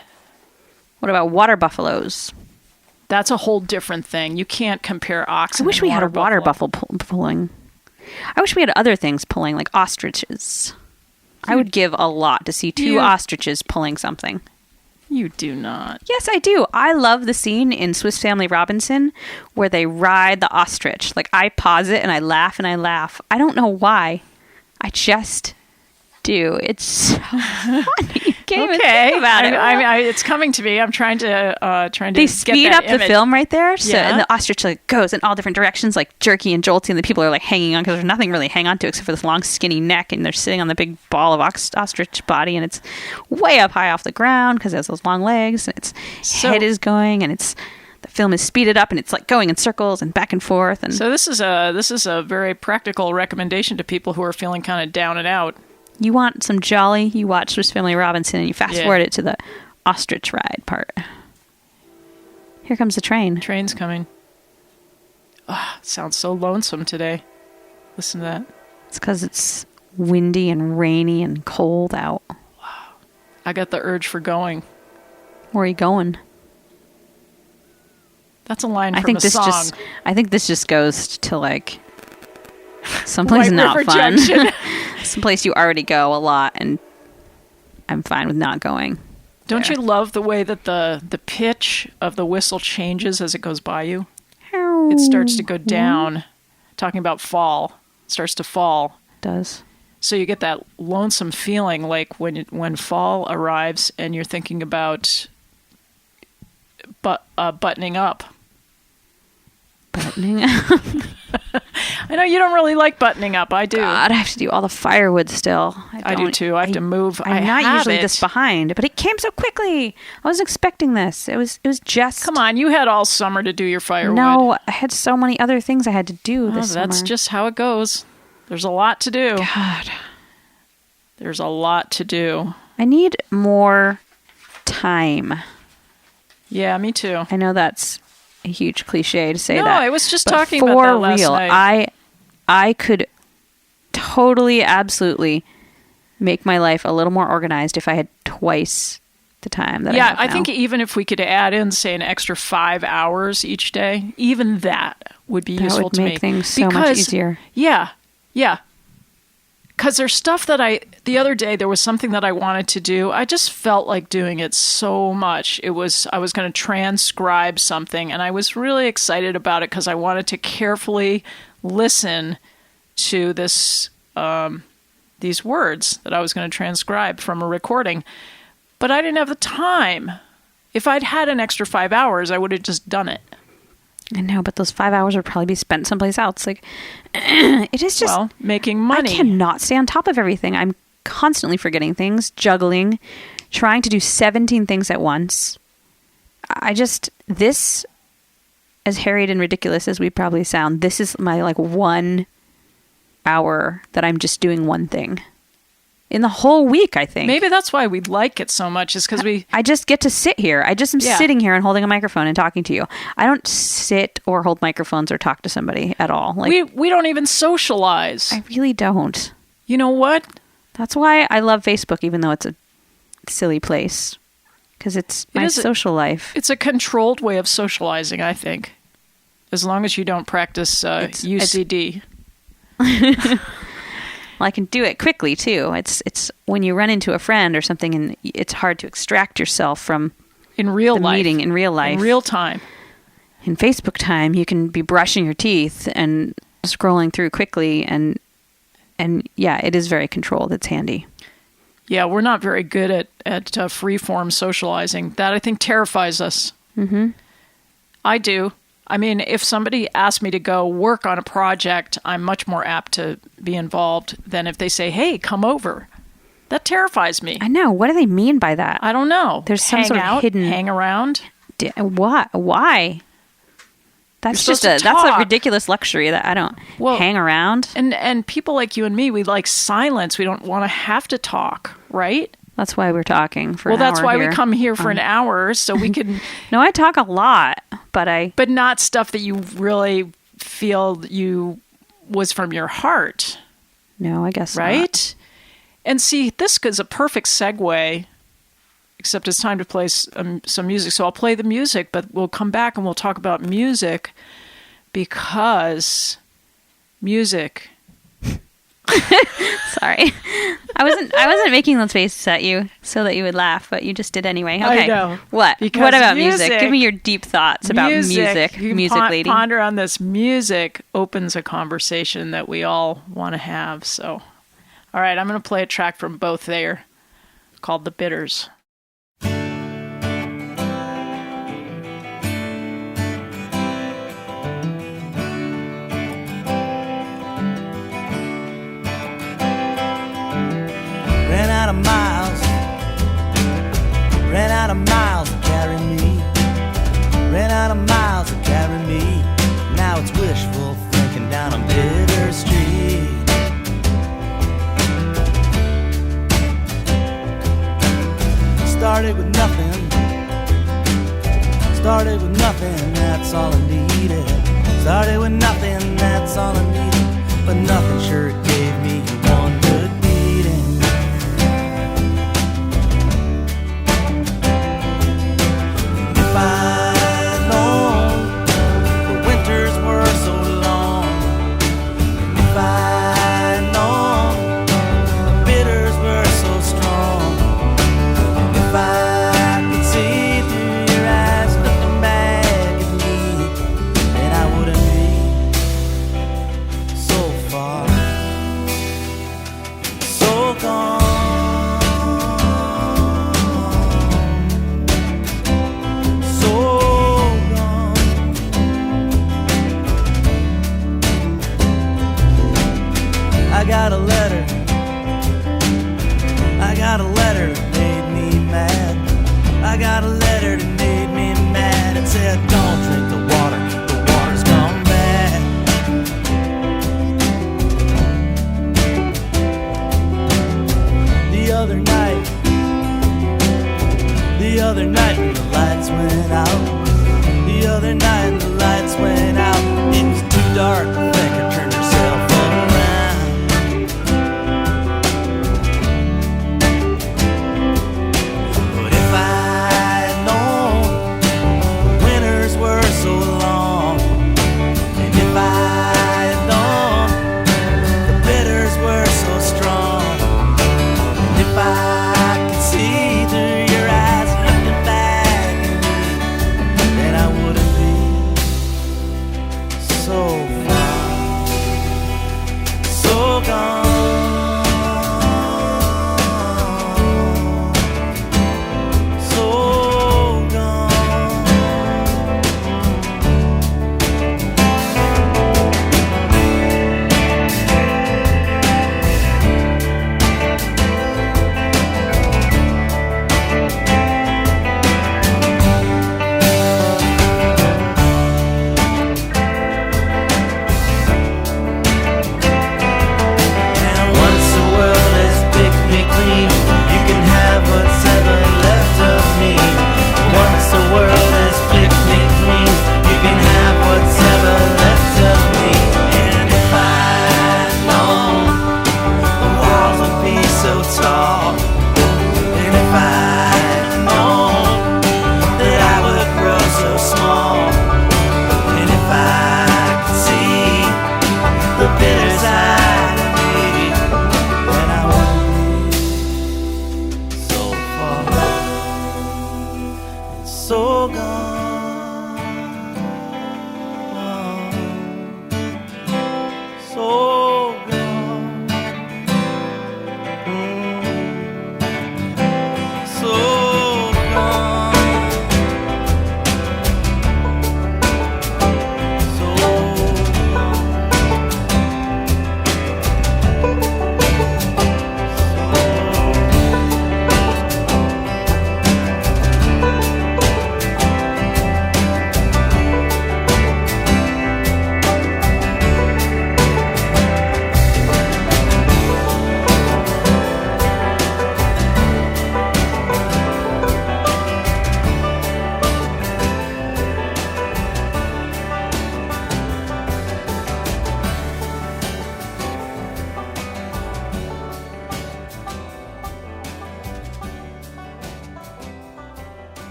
Speaker 2: What about water buffaloes?
Speaker 1: That's a whole different thing. You can't compare oxen.
Speaker 2: I wish we had a water buffalo pulling. I wish we had other things pulling, like ostriches. I would give a lot to see two ostriches pulling something.
Speaker 1: You do not.
Speaker 2: Yes, I do. I love the scene in Swiss Family Robinson where they ride the ostrich. Like, I pause it and I laugh and I laugh. I don't know why. I just do. It's so funny. You can't even think about it.
Speaker 1: It's coming to me. I'm trying to
Speaker 2: They speed up the film right there. So,
Speaker 1: Yeah.
Speaker 2: and the ostrich like goes in all different directions, like jerky and jolty, and the people are like hanging on because there's nothing really to hang on to except for this long skinny neck, and they're sitting on the big ball of ostrich body, and it's way up high off the ground because it has those long legs, and its head is going, and the film is speeded up, and it's like going in circles and back and forth. And
Speaker 1: so this is a very practical recommendation to people who are feeling kind of down and out.
Speaker 2: You want some jolly, you watch Swiss Family Robinson, and you fast forward it to the ostrich ride part. Here comes the train.
Speaker 1: Train's coming. Oh, it sounds so lonesome today. Listen to that.
Speaker 2: It's because it's windy and rainy and cold out.
Speaker 1: Wow. I got the urge for going.
Speaker 2: Where are you going?
Speaker 1: That's a line from a song.
Speaker 2: I think this just goes to like someplace not fun. Someplace you already go a lot, and I'm fine with not going.
Speaker 1: Don't you love the way that the pitch of the whistle changes as it goes by you? It starts to go down. Talking about fall. It starts to fall.
Speaker 2: It does.
Speaker 1: So you get that lonesome feeling like when fall arrives and you're thinking about buttoning up.
Speaker 2: Buttoning up?
Speaker 1: I know you don't really like buttoning up. I do.
Speaker 2: God, I have to do all the firewood still.
Speaker 1: I do too. I have to move.
Speaker 2: I'm not usually this behind, but it came so quickly. I wasn't expecting this. It was just...
Speaker 1: Come on, you had all summer to do your firewood.
Speaker 2: No, I had so many other things I had to do this summer.
Speaker 1: That's just how it goes. There's a lot to do.
Speaker 2: God.
Speaker 1: There's a lot to do.
Speaker 2: I need more time.
Speaker 1: Yeah, me too.
Speaker 2: I know that's a huge cliche to say that.
Speaker 1: No, I was just talking about that last night.
Speaker 2: I could totally, absolutely make my life a little more organized if I had twice the time that I have now.
Speaker 1: I think even if we could add in, say, an extra 5 hours each day, even that would be useful to me.
Speaker 2: That would make things so much easier.
Speaker 1: Yeah. Because there's stuff that the other day, there was something that I wanted to do. I just felt like doing it so much. I was going to transcribe something, and I was really excited about it because I wanted to carefully listen to these words that I was going to transcribe from a recording. But I didn't have the time. If I'd had an extra 5 hours, I would have just done it.
Speaker 2: I know, but those 5 hours would probably be spent someplace else. Like, it is just...
Speaker 1: making money.
Speaker 2: I cannot stay on top of everything. I'm constantly forgetting things, juggling, trying to do 17 things at once. This, as harried and ridiculous as we probably sound, this is my, 1 hour that I'm just doing one thing. In the whole week, I think.
Speaker 1: Maybe that's why we like it so much, is because
Speaker 2: I just get to sit here. I just am sitting here and holding a microphone and talking to you. I don't sit or hold microphones or talk to somebody at all.
Speaker 1: We don't even socialize.
Speaker 2: I really don't.
Speaker 1: You know what?
Speaker 2: That's why I love Facebook, even though it's a silly place. Because it's my social life.
Speaker 1: It's a controlled way of socializing, I think. As long as you don't practice UCD.
Speaker 2: Well, Well, I can do it quickly too. It's when you run into a friend or something, and it's hard to extract yourself from
Speaker 1: in real
Speaker 2: the
Speaker 1: life,
Speaker 2: meeting in real life,
Speaker 1: in real time.
Speaker 2: In Facebook time, you can be brushing your teeth and scrolling through quickly, and yeah, it is very controlled. It's handy.
Speaker 1: Yeah, we're not very good at free-form socializing. That, I think, terrifies us.
Speaker 2: Mm-hmm.
Speaker 1: I do. I mean, if somebody asks me to go work on a project, I'm much more apt to be involved than if they say, hey, come over. That terrifies me.
Speaker 2: I know. What do they mean by that?
Speaker 1: I don't know.
Speaker 2: There's some sort of hidden...
Speaker 1: Hang around.
Speaker 2: What? Why? That's that's a ridiculous luxury that I don't hang around.
Speaker 1: And people like you and me, we like silence. We don't want to have to talk, right?
Speaker 2: That's why we're talking for an hour.
Speaker 1: Well, that's why we come here for an hour, so we can...
Speaker 2: No, I talk a lot, but
Speaker 1: But not stuff that you really feel was from your heart.
Speaker 2: No, I guess
Speaker 1: right?
Speaker 2: Not.
Speaker 1: And see, this is a perfect segue, except it's time to play some music. So I'll play the music, but we'll come back and we'll talk about music, because music...
Speaker 2: Sorry. I wasn't making those faces at you so that you would laugh, but you just did anyway. Okay.
Speaker 1: I know.
Speaker 2: What?
Speaker 1: Because
Speaker 2: what about music? Give me your deep thoughts about music. Music lady.
Speaker 1: Ponder on this. Music opens a conversation that we all want to have. So, all right, I'm going to play a track from both there called The Bitters.
Speaker 4: Ran out of miles to carry me. Ran out of miles to carry me. Now it's wishful thinking down a bitter street. Started with nothing. Started with nothing, that's all I needed. Started with nothing, that's all I needed. But nothing sure gave me one good beating. If I'd known the winters were so long, if I'd known the bitters were so strong, if I could see through your eyes looking back at me, then I wouldn't be so far, so gone. I got a letter that made me mad. I got a letter that made me mad. It said, don't drink the water's gone bad. The other night when the lights went out, the other night when the lights went out, it was too dark to think her turn herself around. But if I'd known the winters were so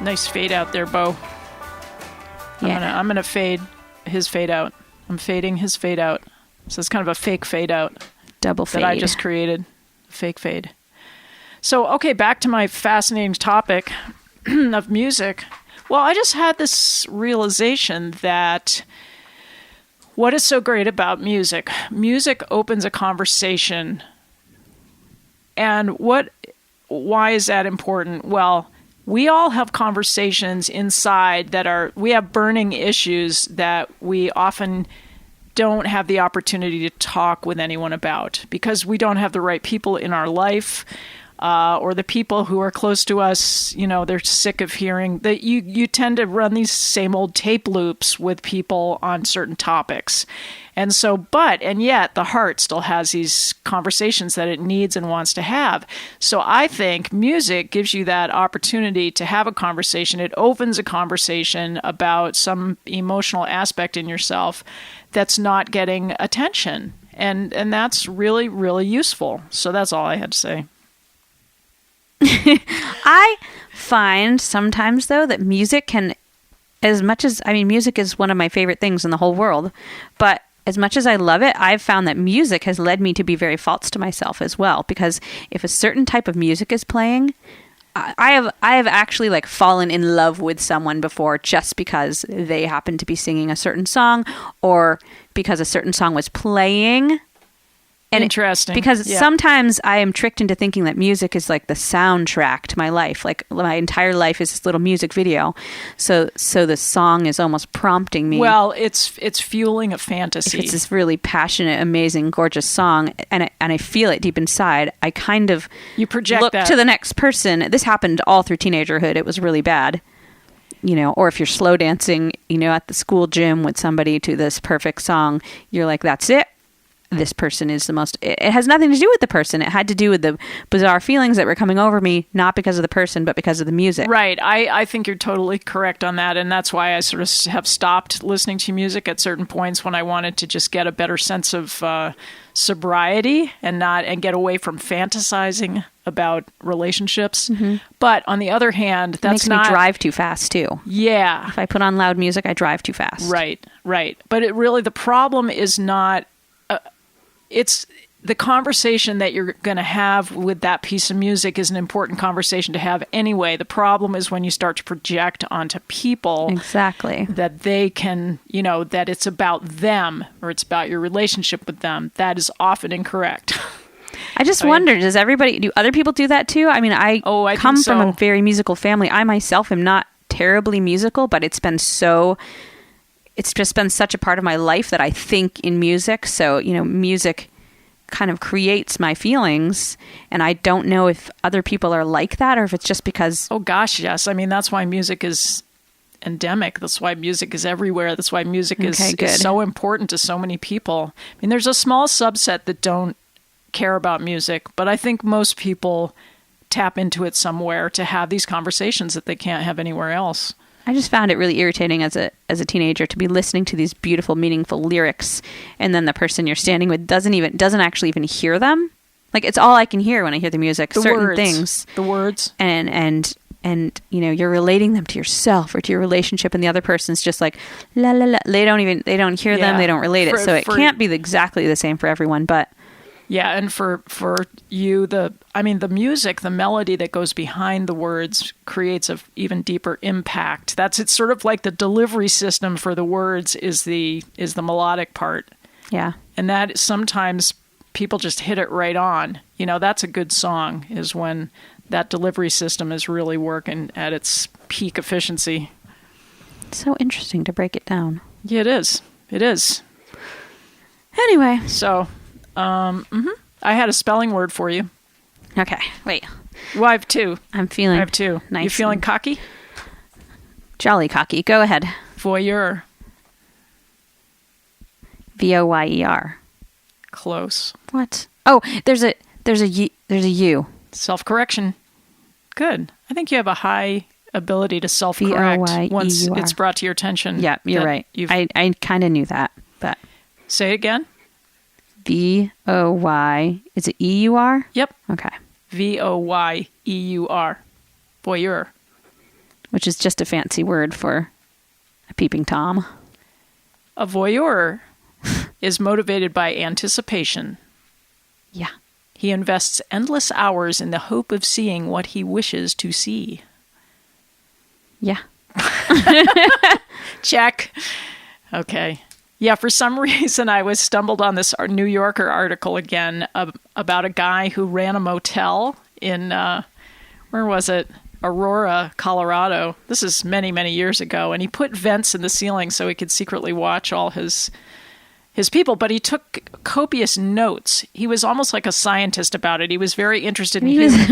Speaker 1: Nice fade out there, Bo.
Speaker 2: Yeah.
Speaker 1: I'm gonna fade his fade out. I'm fading his fade out. So it's kind of a fake fade out.
Speaker 2: Double fade.
Speaker 1: That I just created. Fake fade. So, okay, back to my fascinating topic of music. Well, I just had this realization that what is so great about music? Music opens a conversation. And why is that important? Well, we all have conversations inside we have burning issues that we often don't have the opportunity to talk with anyone about because we don't have the right people in our life, or the people who are close to us, they're sick of hearing that you tend to run these same old tape loops with people on certain topics. And so, and yet the heart still has these conversations that it needs and wants to have. So I think music gives you that opportunity to have a conversation. It opens a conversation about some emotional aspect in yourself that's not getting attention. And that's really, really useful. So that's all I had to say.
Speaker 2: I find sometimes, though, that music can, music is one of my favorite things in the whole world, but as much as I love it, I've found that music has led me to be very false to myself as well, because if a certain type of music is playing, I have actually fallen in love with someone before just because they happened to be singing a certain song or because a certain song was playing. And
Speaker 1: interesting.
Speaker 2: Because sometimes I am tricked into thinking that music is like the soundtrack to my life. Like my entire life is this little music video. So the song is almost prompting me.
Speaker 1: Well, it's fueling a fantasy.
Speaker 2: If it's this really passionate, amazing, gorgeous song, and I feel it deep inside, I kind of
Speaker 1: project that
Speaker 2: to the next person. This happened all through teenagerhood. It was really bad. Or if you're slow dancing, at the school gym with somebody to this perfect song, you're like, that's it. This person is the most... It has nothing to do with the person. It had to do with the bizarre feelings that were coming over me, not because of the person, but because of the music.
Speaker 1: Right. I think you're totally correct on that, and that's why I sort of have stopped listening to music at certain points when I wanted to just get a better sense of sobriety and get away from fantasizing about relationships. Mm-hmm. But on the other hand, that's
Speaker 2: makes me drive too fast too.
Speaker 1: Yeah.
Speaker 2: If I put on loud music, I drive too fast.
Speaker 1: Right. But the problem is not... it's the conversation that you're going to have with that piece of music is an important conversation to have anyway. The problem is when you start to project onto people
Speaker 2: exactly
Speaker 1: that they can, that it's about them or it's about your relationship with them. That is often incorrect.
Speaker 2: I just wonder, do other people do that too? I mean, I come from a very musical family. I myself am not terribly musical, but it's just been such a part of my life that I think in music. So, music kind of creates my feelings, and I don't know if other people are like that or if it's just because...
Speaker 1: Oh gosh, yes. I mean, that's why music is endemic. That's why music is everywhere. That's why music is so important to so many people. I mean, there's a small subset that don't care about music, but I think most people tap into it somewhere to have these conversations that they can't have anywhere else.
Speaker 2: I just found it really irritating as a teenager to be listening to these beautiful, meaningful lyrics, and then the person you're standing with doesn't actually even hear them. Like, it's all I can hear when I hear the music. Certain things,
Speaker 1: the words,
Speaker 2: and you're relating them to yourself or to your relationship, and the other person's just like la la la. They don't hear them. They don't relate it. So it can't be exactly the same for everyone, but.
Speaker 1: Yeah, and for you, the music, the melody that goes behind the words creates an even deeper impact. It's sort of like the delivery system for the words is the melodic part.
Speaker 2: Yeah.
Speaker 1: And that sometimes people just hit it right on. That's a good song, is when that delivery system is really working at its peak efficiency.
Speaker 2: It's so interesting to break it down.
Speaker 1: Yeah, it is. It is.
Speaker 2: Anyway.
Speaker 1: So... I had a spelling word for you.
Speaker 2: Okay, wait.
Speaker 1: Well, I have two.
Speaker 2: I
Speaker 1: have two.
Speaker 2: Nice.
Speaker 1: You feeling cocky?
Speaker 2: Jolly cocky. Go ahead.
Speaker 1: Voyeur.
Speaker 2: Voyer.
Speaker 1: Close.
Speaker 2: What? Oh, there's a U.
Speaker 1: Self-correction. Good. I think you have a high ability to self-correct once it's brought to your attention.
Speaker 2: Yeah, you're right. I kind of knew that, but...
Speaker 1: Say it again.
Speaker 2: Voy. Is it EUR?
Speaker 1: Yep.
Speaker 2: Okay.
Speaker 1: Voyeur. Voyeur.
Speaker 2: which is just a fancy word for a peeping Tom.
Speaker 1: A voyeur is motivated by anticipation.
Speaker 2: Yeah.
Speaker 1: He invests endless hours in the hope of seeing what he wishes to see.
Speaker 2: Yeah.
Speaker 1: Check. Okay. Yeah, for some reason I stumbled on this New Yorker article again about a guy who ran a motel in, where was it? Aurora, Colorado. This is many, many years ago. And he put vents in the ceiling so he could secretly watch all his people, but he took copious notes. He was almost like a scientist about it. He was very interested in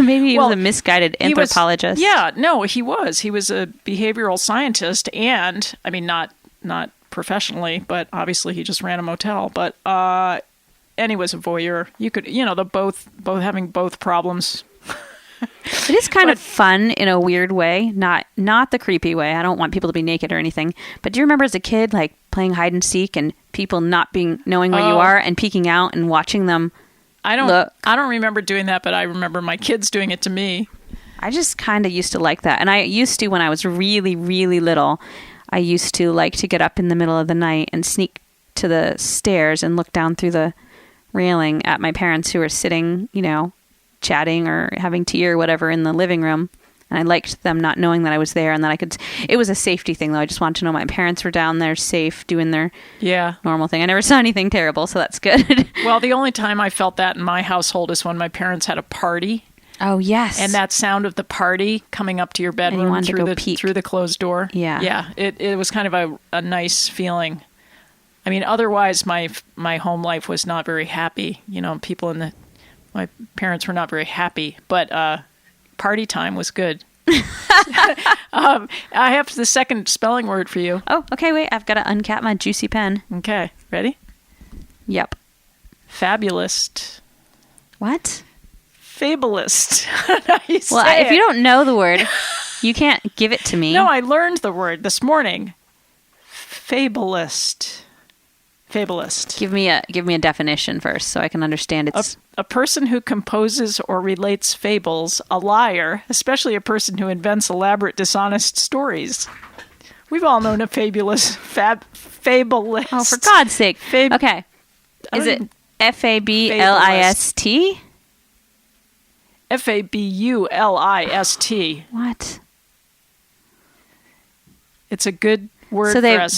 Speaker 2: maybe he was a misguided anthropologist.
Speaker 1: He was. He was a behavioral scientist, and I mean, not professionally, but obviously he just ran a motel. But and he was a voyeur. You could, the both having both problems.
Speaker 2: It is kind of fun in a weird way, not the creepy way. I don't want people to be naked or anything. But do you remember as a kid, like playing hide and seek and people not knowing where you are and peeking out and watching them? I don't remember doing that, but I remember my kids doing it to me. I just kind of used to like that, and I used to when I was really, really little. I used to like to get up in the middle of the night and sneak to the stairs and look down through the railing at my parents who were sitting, chatting or having tea or whatever in the living room. And I liked them not knowing that I was there and that it was a safety thing though. I just wanted to know my parents were down there safe doing their normal thing. I never saw anything terrible, so that's good.
Speaker 1: Well, the only time I felt that in my household is when my parents had a party.
Speaker 2: Oh, yes.
Speaker 1: And that sound of the party coming up to your bedroom through the closed door.
Speaker 2: Yeah.
Speaker 1: Yeah. It was kind of a nice feeling. I mean, otherwise my home life was not very happy. My parents were not very happy, but party time was good. I have the second spelling word for you.
Speaker 2: Oh, okay, wait. I've got to uncap my juicy pen.
Speaker 1: Okay, ready?
Speaker 2: Yep.
Speaker 1: Fabulist.
Speaker 2: What?
Speaker 1: Fabulist.
Speaker 2: If you don't know the word, you can't give it to me.
Speaker 1: No, I learned the word this morning. Fabulist. Fabulist.
Speaker 2: Give me a definition first so I can understand its...
Speaker 1: A person who composes or relates fables, a liar, especially a person who invents elaborate, dishonest stories. We've all known a fabulist. Fabulist.
Speaker 2: Oh, for God's sake. Okay. Is it Fabulist?
Speaker 1: Fabulist.
Speaker 2: What?
Speaker 1: It's a good word
Speaker 2: so
Speaker 1: for us.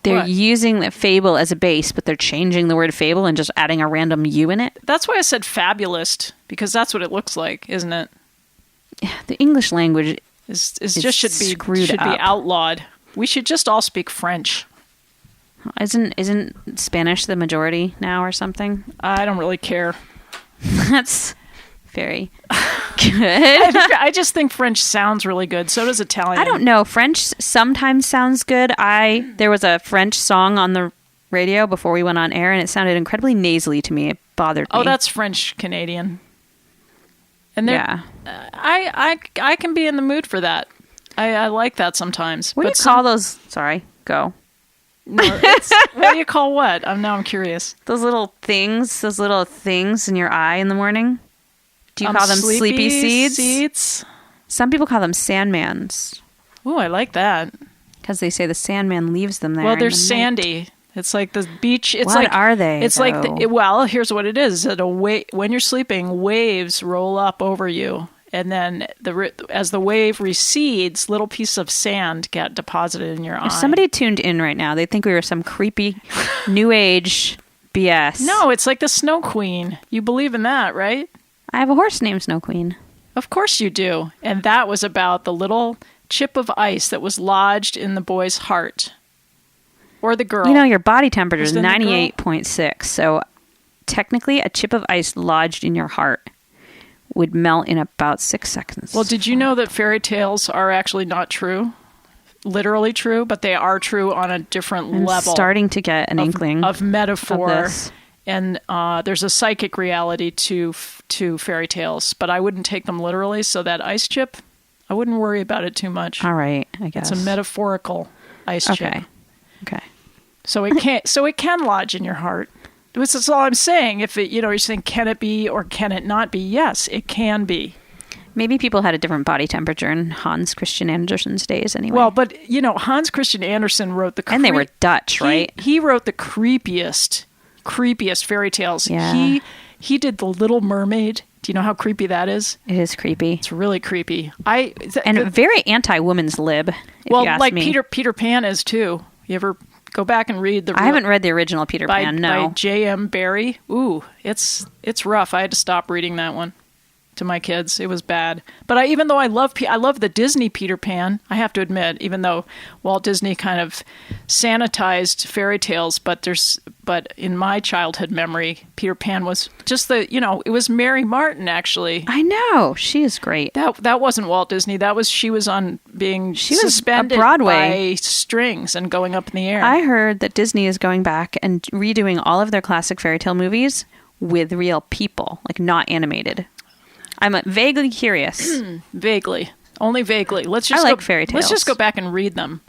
Speaker 2: They're using the fable as a base, but they're changing the word fable and just adding a random U in it?
Speaker 1: That's why I said fabulist, because that's what it looks like, isn't it?
Speaker 2: Yeah, the English language
Speaker 1: should be outlawed. We should just all speak French.
Speaker 2: Isn't Spanish the majority now or something?
Speaker 1: I don't really care.
Speaker 2: That's very good.
Speaker 1: I just think French sounds really good. So does Italian.
Speaker 2: I don't know. French sometimes sounds good. There was a French song on the radio before we went on air, and it sounded incredibly nasally to me. It bothered me.
Speaker 1: Oh, that's French Canadian. And yeah, I can be in the mood for that. I like that sometimes.
Speaker 2: What do you call those? Sorry, go.
Speaker 1: No, what do you call what? I'm curious.
Speaker 2: Those little things in your eye in the morning. Do you call them sleepy seeds? Some people call them sandmans.
Speaker 1: Ooh, I like that.
Speaker 2: Because they say the sandman leaves them there.
Speaker 1: Well, they're sandy. It's like the beach.
Speaker 2: What are they?
Speaker 1: It's like here's what it is. When you're sleeping, waves roll up over you, and then as the wave recedes, little pieces of sand get deposited in your eye.
Speaker 2: If somebody tuned in right now, they'd think we were some creepy new age BS.
Speaker 1: No, it's like the Snow Queen. You believe in that, right?
Speaker 2: I have a horse named Snow Queen.
Speaker 1: Of course you do. And that was about the little chip of ice that was lodged in the boy's heart. Or the girl.
Speaker 2: Your body temperature is 98.6. So technically a chip of ice lodged in your heart would melt in about 6 seconds.
Speaker 1: Well, did you know that fairy tales are actually not true? Literally true, but they are true on a different level.
Speaker 2: I'm starting to get an inkling
Speaker 1: of metaphor.
Speaker 2: Of this.
Speaker 1: And there's a psychic reality to fairy tales, but I wouldn't take them literally. So that ice chip, I wouldn't worry about it too much.
Speaker 2: All right, I guess
Speaker 1: it's a metaphorical ice chip.
Speaker 2: Okay.
Speaker 1: So it can lodge in your heart. That's all I'm saying. If you're saying, can it be or can it not be? Yes, it can be.
Speaker 2: Maybe people had a different body temperature in Hans Christian Andersen's days anyway.
Speaker 1: Well, but, Hans Christian Andersen wrote the...
Speaker 2: And they were Dutch, right?
Speaker 1: He wrote the creepiest fairy tales.
Speaker 2: Yeah.
Speaker 1: He did The Little Mermaid. Do you know how creepy that is?
Speaker 2: It is creepy.
Speaker 1: It's really creepy.
Speaker 2: Very anti-women's lib, if you ask
Speaker 1: like
Speaker 2: me.
Speaker 1: Peter Pan is, too. You ever go back and read
Speaker 2: I haven't read the original Peter Pan, no.
Speaker 1: By J.M. Barrie. Ooh, it's rough. I had to stop reading that one to my kids. It was bad. But even though I love the Disney Peter Pan, I have to admit, even though Walt Disney kind of sanitized fairy tales, but in my childhood memory, Peter Pan was just it was Mary Martin, actually.
Speaker 2: I know. She is great.
Speaker 1: That wasn't Walt Disney. She was suspended
Speaker 2: Broadway
Speaker 1: by strings and going up in the air.
Speaker 2: I heard that Disney is going back and redoing all of their classic fairy tale movies with real people, like not animated. I'm vaguely curious.
Speaker 1: Vaguely. Only vaguely.
Speaker 2: I like fairy tales.
Speaker 1: Let's just go back and read them.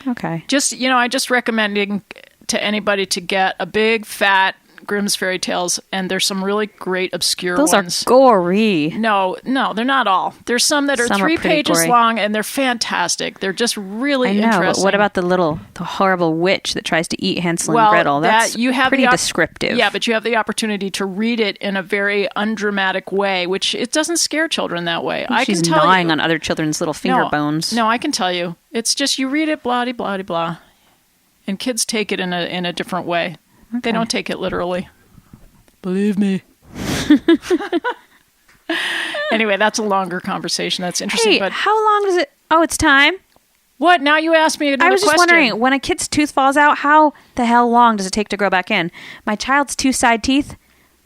Speaker 2: Okay.
Speaker 1: I just recommending to anybody to get a big, fat Grimm's Fairy Tales, and there's some really great obscure ones.
Speaker 2: Those are gory.
Speaker 1: No, they're not all. There's some that are 3 pages
Speaker 2: gory.
Speaker 1: long, and they're fantastic. They're just really interesting.
Speaker 2: But what about the horrible witch that tries to eat Hansel and Gretel? That's pretty descriptive.
Speaker 1: Yeah, but you have the opportunity to read it in a very undramatic way, which it doesn't scare children that way.
Speaker 2: She's gnawing on other children's little finger bones.
Speaker 1: No, I can tell you. It's just you read it, blah, blah, blah, and kids take it in a different way. Okay. They don't take it literally. Believe me. Anyway, that's a longer conversation. That's interesting.
Speaker 2: Hey,
Speaker 1: but
Speaker 2: how long does it... Oh, it's time?
Speaker 1: What? Now you asked me another question.
Speaker 2: I was just wondering, when a kid's tooth falls out, how the hell long does it take to grow back in? My child's 2 side teeth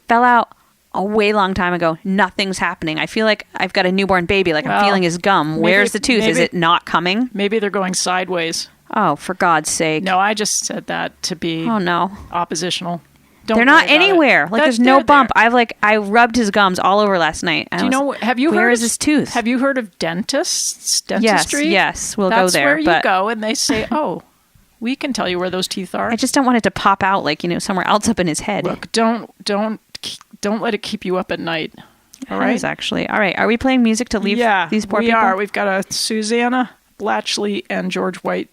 Speaker 2: fell out a way long time ago. Nothing's happening. I feel like I've got a newborn baby. I'm feeling his gum. Where's the tooth? Is it not coming?
Speaker 1: Maybe they're going sideways.
Speaker 2: Oh, for God's sake.
Speaker 1: No, I just said that to be oppositional.
Speaker 2: They're not anywhere. There's no bump. I rubbed his gums all over last night. Where is his tooth?
Speaker 1: Have you heard of dentistry?
Speaker 2: Yes, we'll
Speaker 1: That's
Speaker 2: go there.
Speaker 1: That's where you go and they say, oh, we can tell you where those teeth are.
Speaker 2: I just don't want it to pop out somewhere else up in his head.
Speaker 1: Look, don't let it keep you up at night. All right?
Speaker 2: Actually. All right. Are we playing music to leave these poor people?
Speaker 1: We are. We've got a Susanna Blatchley and George White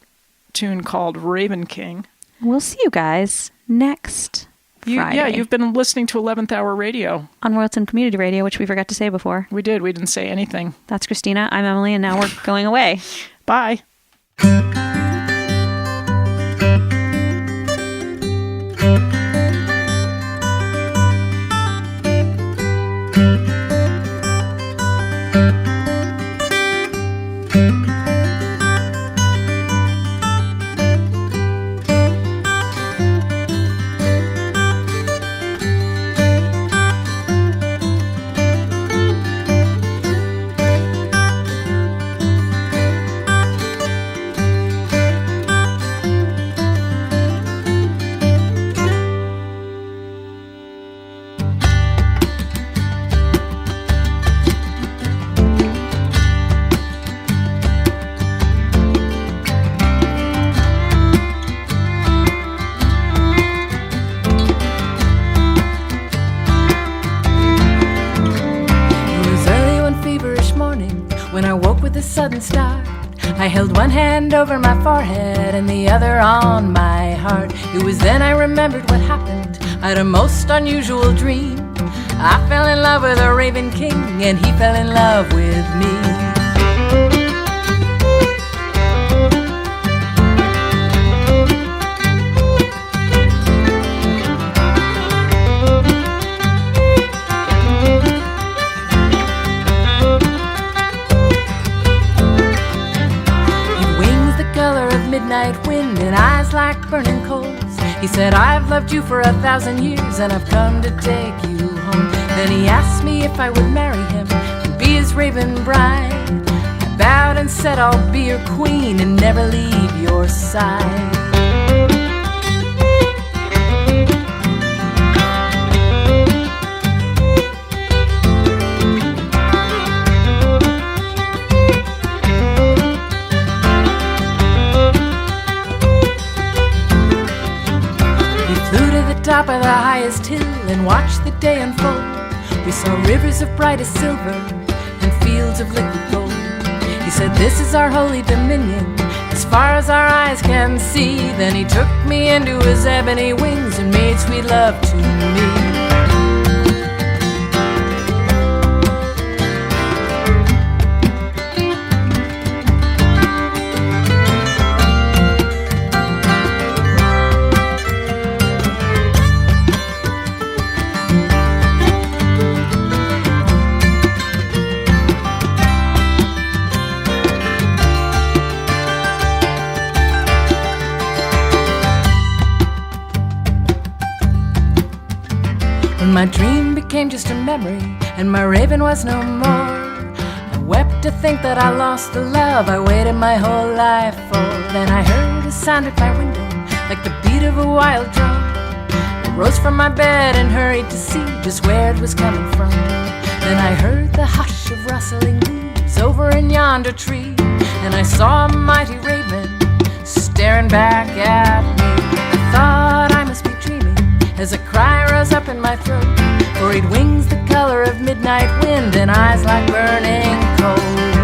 Speaker 1: tune called Raven King.
Speaker 2: We'll see you guys next Friday.
Speaker 1: Yeah, you've been listening to 11th Hour Radio.
Speaker 2: On Royalton Community Radio, which we forgot to say before.
Speaker 1: We did. We didn't say anything.
Speaker 2: That's Kristina. I'm Emily, and now we're going away.
Speaker 1: Bye.
Speaker 5: Sudden start. I held one hand over my forehead and the other on my heart. It was then I remembered what happened. I had a most unusual dream. I fell in love with a Raven King and he fell in love with me. Midnight wind and eyes like burning coals. He said, I've loved you for 1,000 years and I've come to take you home. Then he asked me if I would marry him and be his raven bride. I bowed and said, I'll be your queen and never leave your side. Top of the highest hill and watched the day unfold. We saw rivers of brightest silver and fields of liquid gold. He said, this is our holy dominion, as far as our eyes can see. Then he took me into his ebony wings and made sweet love to me. My dream became just a memory, and my raven was no more. I wept to think that I lost the love I waited my whole life for. Then I heard a sound at my window, like the beat of a wild drum. I rose from my bed and hurried to see just where it was coming from. Then I heard the hush of rustling leaves over in yonder tree, and I saw a mighty raven staring back at me. I thought I must be dreaming as a cry rose up in my throat, for he'd wings the color of midnight wind and eyes like burning coal.